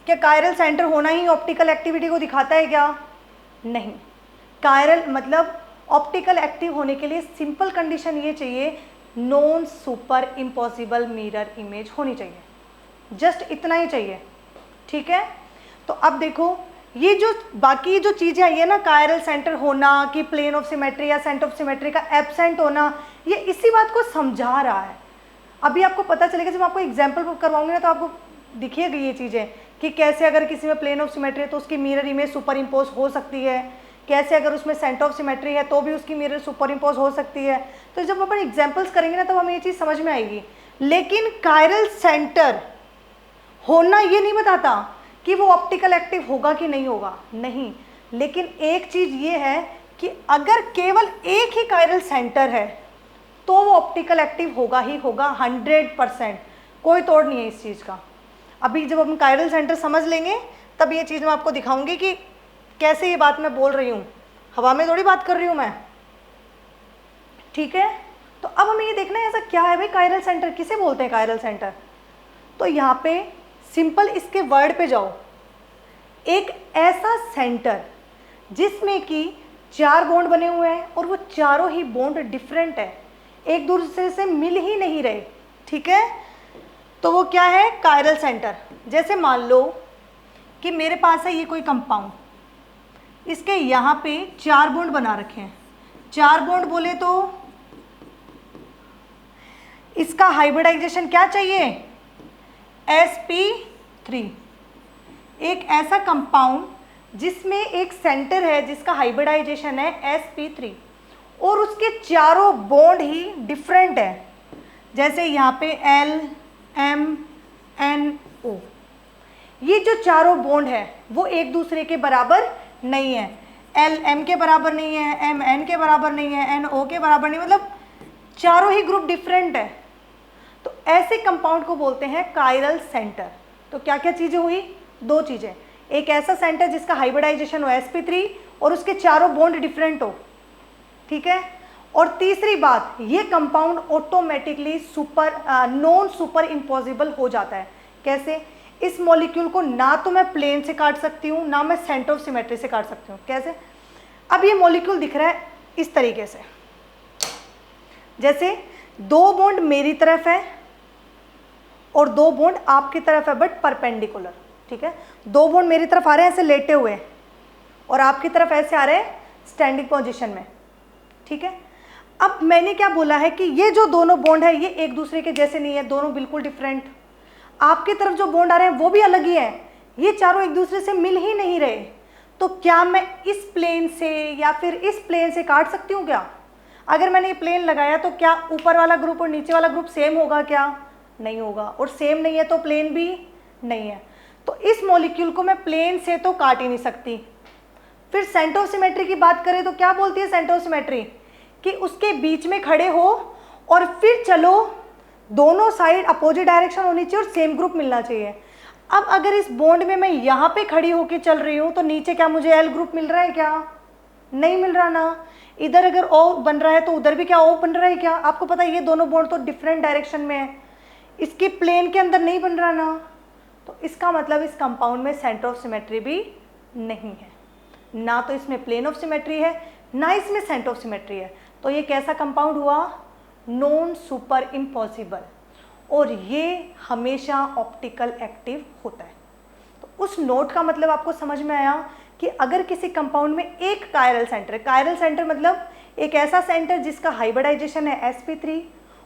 क्या कायरल सेंटर होना ही ऑप्टिकल एक्टिविटी को दिखाता है क्या? नहीं। कायरल मतलब ऑप्टिकल एक्टिव होने के लिए सिंपल कंडीशन ये चाहिए, non super impossible mirror image होनी चाहिए, जस्ट इतना ही चाहिए। ठीक है, तो अब देखो ये जो बाकी जो चीज़ें आई है ना, कायरल सेंटर होना कि प्लेन ऑफ सिमेट्री या सेंटर ऑफ सिमेट्री का एब्सेंट होना, ये इसी बात को समझा रहा है। अभी आपको पता चलेगा, जब आपको एग्जाम्पल करवाऊंगी ना तो आपको दिखिएगा ये चीज़ें कि कैसे अगर किसी में प्लेन ऑफ सिमेट्री है तो उसकी मिरर इमेज सुपर इम्पोज हो सकती है, कैसे अगर उसमें सेंटर ऑफ सिमेट्री है तो भी उसकी मिरर सुपर इम्पोज हो सकती है। तो जब अपन एग्जाम्पल्स करेंगे ना तब हमें ये चीज़ समझ में आएगी। लेकिन कायरल सेंटर होना ये नहीं बताता कि वो ऑप्टिकल एक्टिव होगा कि नहीं होगा, नहीं। लेकिन एक चीज़ ये है कि अगर केवल एक ही कायरल सेंटर है तो वो ऑप्टिकल एक्टिव होगा ही होगा 100%, कोई तोड़ नहीं है इस चीज़ का। अभी जब हम कायरल सेंटर समझ लेंगे तब ये चीज़ मैं आपको दिखाऊंगी कि कैसे ये बात मैं बोल रही हूँ, हवा में थोड़ी बात कर रही हूँ मैं। ठीक है, तो अब हमें ये देखना है ऐसा क्या है भाई कायरल सेंटर, किसे बोलते हैं कायरल सेंटर। तो यहाँ पे सिंपल इसके वर्ड पे जाओ, एक ऐसा सेंटर जिसमें कि 4 बॉन्ड बने हुए हैं और वो चारों ही बॉन्ड डिफरेंट है, एक दूसरे से मिल ही नहीं रहे। ठीक है, तो वो क्या है कायरल सेंटर। जैसे मान लो कि मेरे पास है ये कोई कंपाउंड, इसके यहाँ पे 4 बॉन्ड बना रखे हैं। 4 बॉन्ड बोले तो इसका हाइब्रिडाइजेशन क्या चाहिए, sp3। एक ऐसा कंपाउंड जिसमें एक सेंटर है जिसका हाइब्रिडाइजेशन है sp3 और उसके चारों बॉन्ड ही डिफरेंट है। जैसे यहाँ पे L M N O, ये जो चारों बॉन्ड है वो एक दूसरे के बराबर नहीं है। L M के बराबर नहीं है, M N के बराबर नहीं है, N O के बराबर नहीं, मतलब चारों ही ग्रुप डिफरेंट है। तो ऐसे कंपाउंड को बोलते हैं कायरल सेंटर। तो क्या क्या चीज़ें हुई, 2 चीज़ें, एक ऐसा सेंटर जिसका हाइब्रिडाइजेशन हो sp3 और उसके चारों बॉन्ड डिफरेंट हो। ठीक है, और तीसरी बात, ये compound automatically non super impossible हो जाता है। कैसे, इस मॉलिक्यूल को ना तो मैं प्लेन से काट सकती हूँ ना मैं सेंटर ऑफ सिमेट्री से काट सकती हूँ। कैसे, अब ये मॉलिक्यूल दिख रहा है इस तरीके से, जैसे 2 बॉन्ड मेरी तरफ है और 2 बॉन्ड आपकी तरफ है बट परपेंडिकुलर। ठीक है, 2 बॉन्ड मेरी तरफ आ रहे हैं ऐसे लेटे हुए और आपकी तरफ ऐसे आ रहे हैं स्टैंडिंग पोजीशन में। ठीक है, अब मैंने क्या बोला है कि ये जो दोनों बॉन्ड है ये एक दूसरे के जैसे नहीं है, दोनों बिल्कुल डिफरेंट। आपकी तरफ जो बॉन्ड आ रहे हैं वो भी अलग ही है, ये चारों एक दूसरे से मिल ही नहीं रहे। तो क्या मैं इस प्लेन से या फिर इस प्लेन से काट सकती हूँ क्या? अगर मैंने ये प्लेन लगाया तो क्या ऊपर वाला ग्रुप और नीचे वाला ग्रुप सेम होगा क्या? नहीं होगा, और सेम नहीं है तो प्लेन भी नहीं है। तो इस मॉलिक्यूल को मैं प्लेन से तो काट ही नहीं सकती। फिर सेंटर ऑफ सिमेट्री की बात करें तो क्या बोलती है सेंटर ऑफ सिमेट्री, कि उसके बीच में खड़े हो और फिर चलो, दोनों साइड अपोजिट डायरेक्शन होनी चाहिए और सेम ग्रुप मिलना चाहिए। अब अगर इस बॉन्ड में मैं यहाँ पे खड़ी होकर चल रही हूँ तो नीचे क्या मुझे एल ग्रुप मिल रहा है क्या? नहीं मिल रहा ना। इधर अगर ओ बन रहा है तो उधर भी क्या ओ बन रहा है क्या? आपको पता है ये दोनों बॉन्ड तो डिफरेंट डायरेक्शन में है, इसके प्लेन के अंदर नहीं बन रहा ना। तो इसका मतलब इस कंपाउंड में सेंटर ऑफ सिमेट्री भी नहीं है, ना तो इसमें प्लेन ऑफ सिमेट्री है ना इसमें सेंटर ऑफ सिमेट्री है। तो ये कैसा कंपाउंड हुआ? नॉन सुपर इम्पॉसिबल, और ये हमेशा ऑप्टिकल एक्टिव होता है। तो उस नोट का मतलब आपको समझ में आया कि अगर किसी कंपाउंड में एक कायरल सेंटर है, कायरल सेंटर मतलब एक ऐसा सेंटर जिसका हाइब्रिडाइजेशन है sp3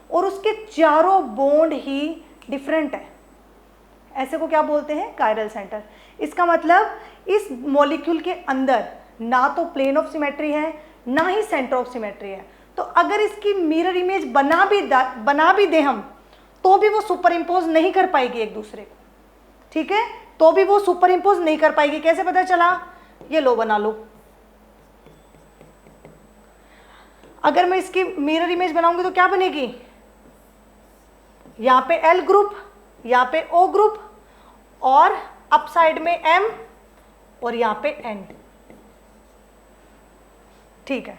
और उसके चारों बॉन्ड ही डिफरेंट है, ऐसे को क्या बोलते हैं? Chiral centre. इसका मतलब इस मॉलिक्यूल के अंदर ना तो प्लेन ऑफ सिमेट्री है ना ही सेंटर ऑफ सिमेट्री है, तो अगर इसकी मिरर इमेज बना भी दे हम, तो भी वो सुपर इम्पोज नहीं कर पाएगी एक दूसरे को, ठीक है, तो भी वो सुपर इम्पोज नहीं कर पाएगी। कैसे पता चला? ये लो बना लो। अगर मैं इसकी मिरर इमेज बनाऊंगी तो क्या बनेगी? यहां पे L ग्रुप, यहां पे O ग्रुप, और अप साइड में M, और यहां पे N। ठीक है,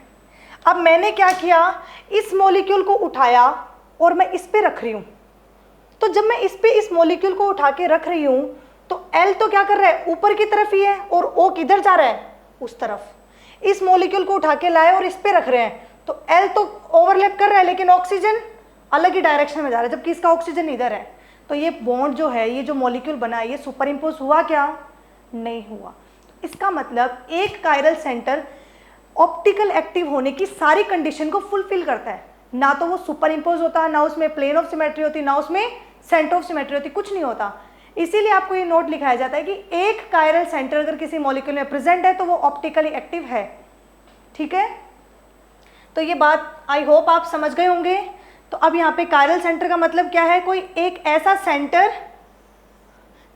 अब मैंने क्या किया, इस मॉलिक्यूल को उठाया और मैं इस पे रख रही हूं। तो जब मैं इस पे इस मॉलिक्यूल को उठा के रख रही हूं, तो L तो क्या कर रहा है, ऊपर की तरफ ही है, और O किधर जा रहा है, उस तरफ। इस मॉलिक्यूल को उठा के लाए और इस पे रख रहे हैं, तो L तो ओवरलैप कर रहा है, लेकिन ऑक्सीजन अलग ही डायरेक्शन में जा रहा है, जबकि इसका ऑक्सीजन इधर है। तो ये बॉन्ड जो है, ये जो मॉलिक्यूल बना है, ये सुपर इम्पोज हुआ क्या? नहीं हुआ। इसका मतलब एक कायरल सेंटर ऑप्टिकल एक्टिव होने की सारी कंडीशन को फुलफिल करता है। ना तो वो सुपर इम्पोज होता, ना उसमें प्लेन ऑफ सिमेट्री होती, ना उसमें सेंटर ऑफ सिमेट्री होती, कुछ नहीं होता। इसीलिए आपको ये नोट लिखाया जाता है कि एक कायरल सेंटर अगर किसी मॉलिक्यूल में प्रेजेंट है तो वो ऑप्टिकली एक्टिव है। ठीक है, तो ये बात आई होप आप समझ गए होंगे। तो अब यहाँ पे कायरल सेंटर का मतलब क्या है? कोई एक ऐसा सेंटर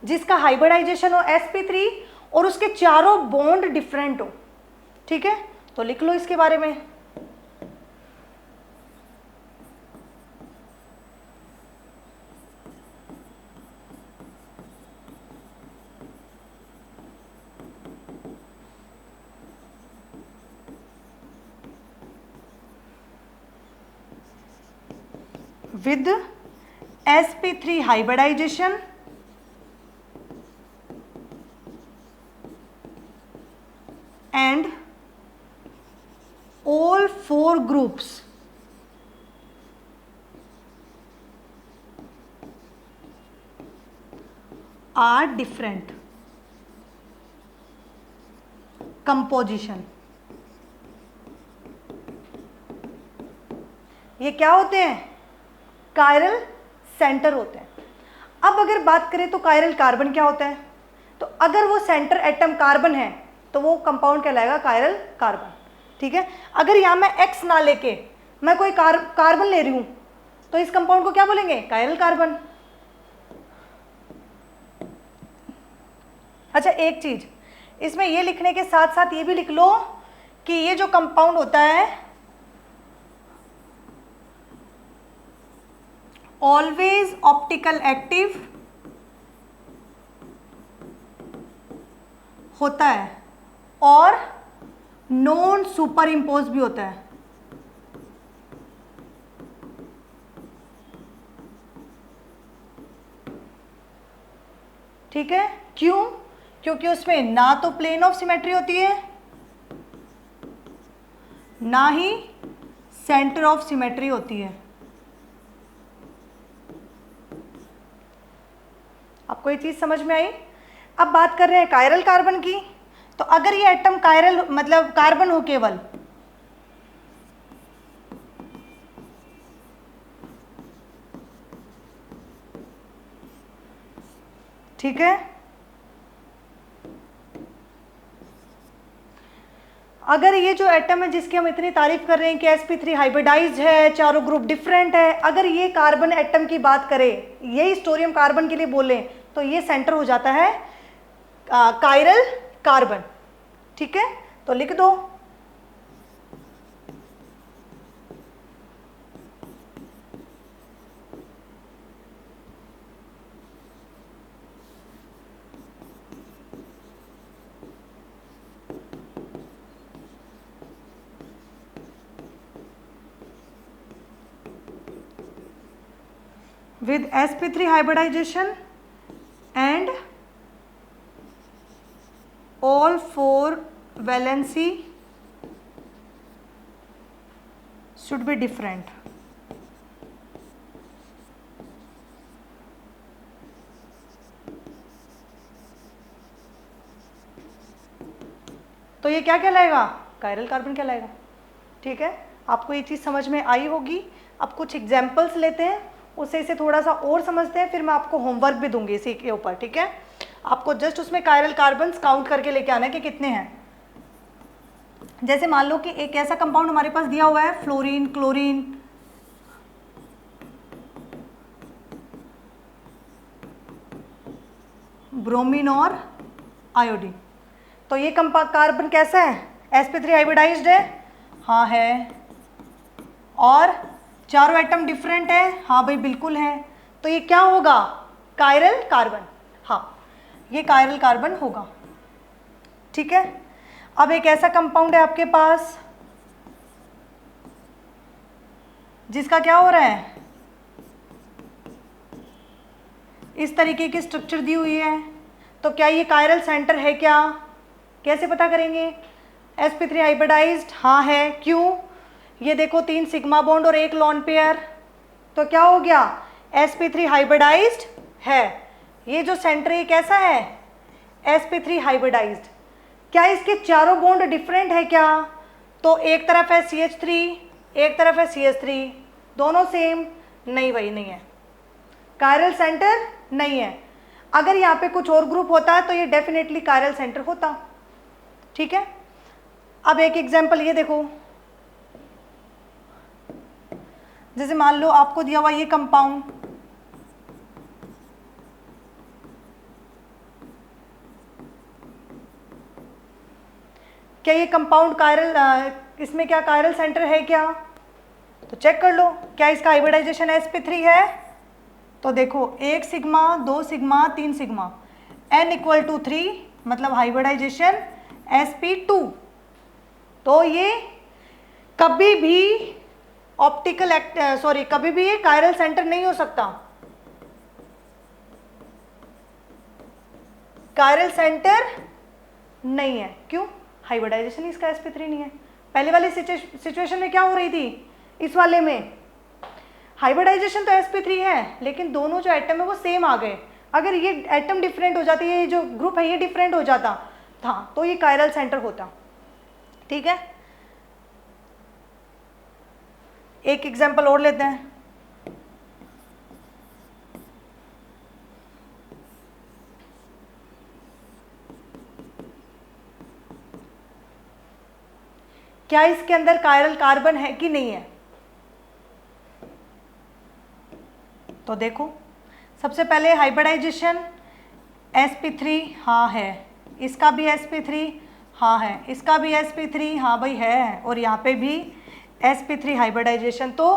जिसका हाइब्रिडाइजेशन हो sp3 और उसके चारों बॉन्ड डिफरेंट हो। ठीक है, तो लिख लो इसके बारे में। with sp3 hybridization and all four groups are different composition। ये क्या होते हैं? कायरल सेंटर होते हैं। अब अगर बात करें तो कायरल कार्बन क्या होता है? तो अगर वो सेंटर एटम कार्बन है तो वो कंपाउंड कहलाएगा कायरल कार्बन। ठीक है, अगर यहाँ मैं X ना लेके मैं कोई कार्बन ले रही हूं तो इस कंपाउंड को क्या बोलेंगे? Chiral carbon. अच्छा, एक चीज इसमें ये लिखने के साथ साथ ये भी लिख लो कि ये जो कंपाउंड होता है ऑलवेज ऑप्टिकल एक्टिव होता है और नॉन सुपर इम्पोज भी होता है। ठीक है, क्यों? क्योंकि उसमें ना तो प्लेन ऑफ सिमेट्री होती है, ना ही सेंटर ऑफ सिमेट्री होती है। आपको ये चीज समझ में आई? अब बात कर रहे हैं कायरल कार्बन की। तो अगर ये एटम कायरल मतलब कार्बन हो केवल, ठीक है, अगर ये जो एटम है जिसकी हम इतनी तारीफ कर रहे हैं कि sp3 हाइब्रिडाइज्ड है, चारों ग्रुप डिफरेंट है, अगर ये कार्बन एटम की बात करें, यही स्टोरी हम कार्बन के लिए बोलें, तो ये सेंटर हो जाता है कायरल कार्बन। ठीक है, तो लिख दो। with sp3 hybridization and all four valency should be different। तो ये क्या कहलाएगा? कायरल कार्बन कहलाएगा। ठीक है, आपको ये चीज़ समझ में आई होगी। अब कुछ एग्जाम्पल्स लेते हैं, उसे इसे थोड़ा सा और समझते हैं, फिर मैं आपको होमवर्क भी दूंगी इसी के ऊपर। ठीक है, आपको जस्ट उसमें कायरल कार्बन्स काउंट करके लेके आना है कि कितने हैं। जैसे मान लो कि एक ऐसा कंपाउंड हमारे पास दिया हुआ है फ्लोरीन, क्लोरीन, ब्रोमीन और आयोडीन। तो ये कार्बन कैसा है? sp3 हाइब्रिडाइज्ड है, हाँ है। और चारों एटम डिफरेंट है, हाँ भाई बिल्कुल है। तो ये क्या होगा? Chiral carbon. हाँ, ये कायरल कार्बन होगा। ठीक है। अब एक ऐसा कंपाउंड है आपके पास जिसका क्या हो रहा है, इस तरीके की स्ट्रक्चर दी हुई है, तो क्या ये कायरल सेंटर है क्या? कैसे पता करेंगे? sp3 हाइब्रिडाइज्ड, हाँ है। क्यों? ये देखो 3 सिग्मा बॉन्ड और 1 लॉन पेयर, तो क्या हो गया? sp3 हाइब्रिडाइज्ड है। ये जो सेंटर है कैसा है? sp3 hybridised. क्या इसके चारों बॉन्ड डिफरेंट है क्या? तो एक तरफ है CH3, एक तरफ है CH3, दोनों सेम? नहीं भाई, नहीं है, कायरल सेंटर नहीं है। अगर यहाँ पे कुछ और ग्रुप होता तो ये डेफिनेटली कायरल सेंटर होता। ठीक है। अब एक एग्जांपल ये देखो, जैसे मान लो आपको दिया हुआ ये कंपाउंड, क्या ये कंपाउंड कायरल, इसमें क्या कायरल सेंटर है क्या? तो चेक कर लो, क्या इसका हाइब्रिडाइजेशन sp3 है? तो देखो 1 सिग्मा, 2 सिग्मा, 3 सिग्मा, n=3, मतलब हाइब्रिडाइजेशन sp2। तो ये कभी भी कभी भी ये कायरल सेंटर नहीं हो सकता, कायरल सेंटर नहीं है। क्यों? हाइब्रिडाइजेशन इसका sp3 नहीं है। पहले वाली सिचुएशन में क्या हो रही थी? इस वाले में हाइब्रिडाइजेशन तो sp3 है, लेकिन दोनों जो एटम है वो सेम आ गए। अगर ये एटम डिफरेंट हो जाती, ये जो ग्रुप है ये डिफरेंट हो जाता था, तो ये कायरल सेंटर होता। ठीक है। एक एग्जांपल और लेते हैं। क्या इसके अंदर कायरल कार्बन है कि नहीं है? तो देखो, सबसे पहले हाइब्रिडाइजेशन sp3, हाँ है। इसका भी sp3, हाँ है। इसका भी sp3, हाँ भाई है। और यहाँ पे भी sp3 हाइब्रिडाइजेशन तो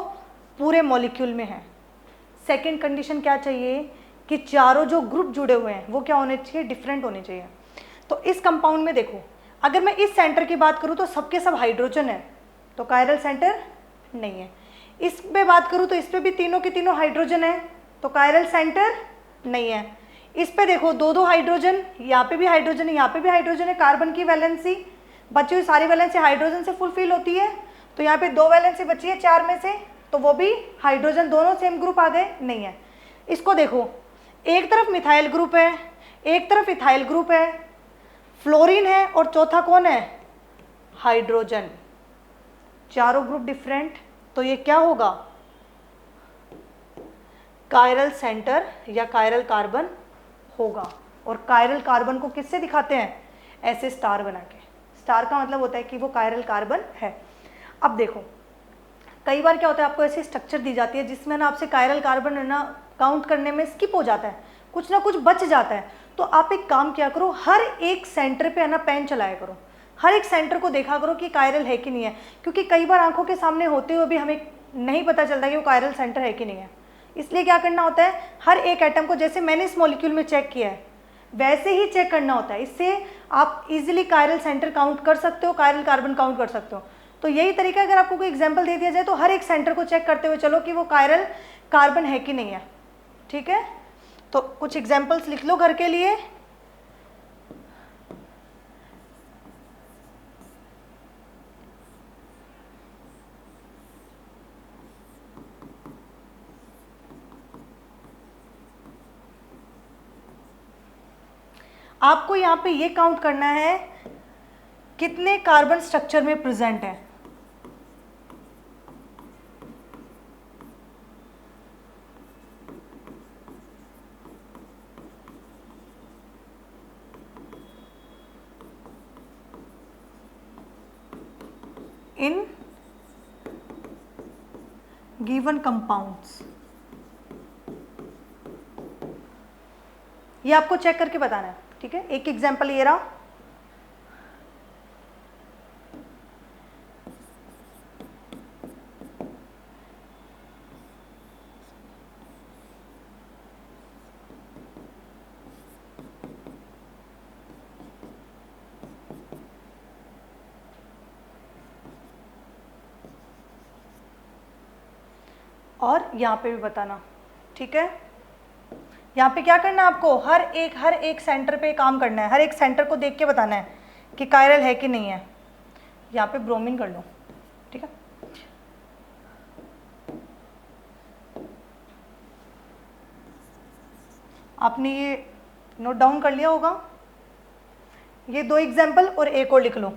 पूरे मॉलिक्यूल में है। सेकंड कंडीशन क्या चाहिए कि चारों जो ग्रुप जुड़े हुए हैं वो क्या होने चाहिए? डिफरेंट होने चाहिए। तो इस कंपाउंड में देखो, अगर मैं इस सेंटर की बात करूँ तो सबके सब हाइड्रोजन है, तो कायरल सेंटर नहीं है। इस पे बात करूँ तो इस पे भी तीनों के तीनों हाइड्रोजन है, तो कायरल सेंटर नहीं है। इस पे देखो 2-2 हाइड्रोजन, यहाँ पे भी हाइड्रोजन है, यहाँ पे भी हाइड्रोजन है। कार्बन की वैलेंसी बची हुई सारी वैलेंसी हाइड्रोजन से फुलफिल होती है, तो यहाँ पे 2 वैलेंसी बची है 4 में से, तो वो भी हाइड्रोजन, दोनों सेम ग्रुप आ गए, नहीं है। इसको देखो, एक तरफ मिथाइल ग्रुप है, एक तरफ इथाइल ग्रुप है, फ्लोरीन है, और चौथा कौन है? हाइड्रोजन। चारों ग्रुप डिफरेंट, तो ये क्या होगा? कायरल सेंटर या कायरल कार्बन होगा। और कायरल कार्बन को किससे दिखाते हैं? ऐसे स्टार बना के। स्टार का मतलब होता है कि वो कायरल कार्बन है। अब देखो, कई बार क्या होता है, आपको ऐसी स्ट्रक्चर दी जाती है जिसमें ना आपसे कायरल कार्बन है ना काउंट करने में स्किप हो जाता है, कुछ ना कुछ बच जाता है। तो आप एक काम किया करो, हर एक सेंटर पे है ना पेन चलाया करो, हर एक सेंटर को देखा करो कि कायरल है कि नहीं है, क्योंकि कई बार आंखों के सामने होते हुए भी हमें नहीं पता चलता कि वो कायरल सेंटर है कि नहीं है। इसलिए क्या करना होता है, हर एक एटम को जैसे मैंने इस मॉलिक्यूल में चेक किया है वैसे ही चेक करना होता है। इससे आप इजीली कायरल सेंटर काउंट कर सकते हो, कायरल कार्बन काउंट कर सकते हो। तो यही तरीका, अगर आपको कोई एग्जांपल दे दिया जाए तो हर एक सेंटर को चेक करते हुए चलो कि वो कायरल कार्बन है कि नहीं है। ठीक है, तो कुछ एग्जांपल्स लिख लो घर के लिए। आपको यहाँ पे ये काउंट करना है कितने कार्बन स्ट्रक्चर में प्रेजेंट है। In given compounds. ये आपको चेक करके बताना है, ठीक है। एक एग्जांपल ये रहा, और यहाँ पे भी बताना, ठीक है। यहाँ पे क्या करना है आपको, हर एक सेंटर पे काम करना है, हर एक सेंटर को देख के बताना है कि कायरल है कि नहीं है। यहाँ पे ब्रोमीन कर लो, ठीक है। आपने ये नोट डाउन कर लिया होगा, ये 2 एग्जाम्पल और एक और लिख लो।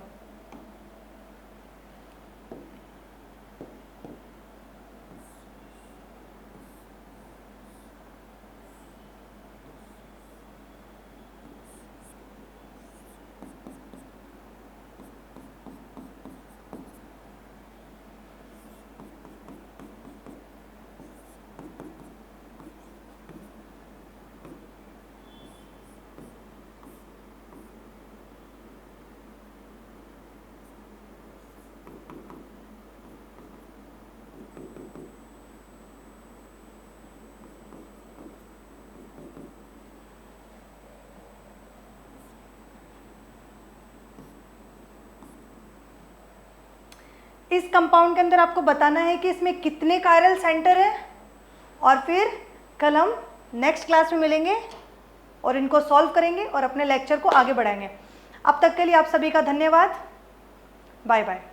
इस कंपाउंड के अंदर आपको बताना है कि इसमें कितने कायरल सेंटर है, और फिर कल हम नेक्स्ट क्लास में मिलेंगे और इनको सॉल्व करेंगे और अपने लेक्चर को आगे बढ़ाएंगे। अब तक के लिए आप सभी का धन्यवाद। Bye bye.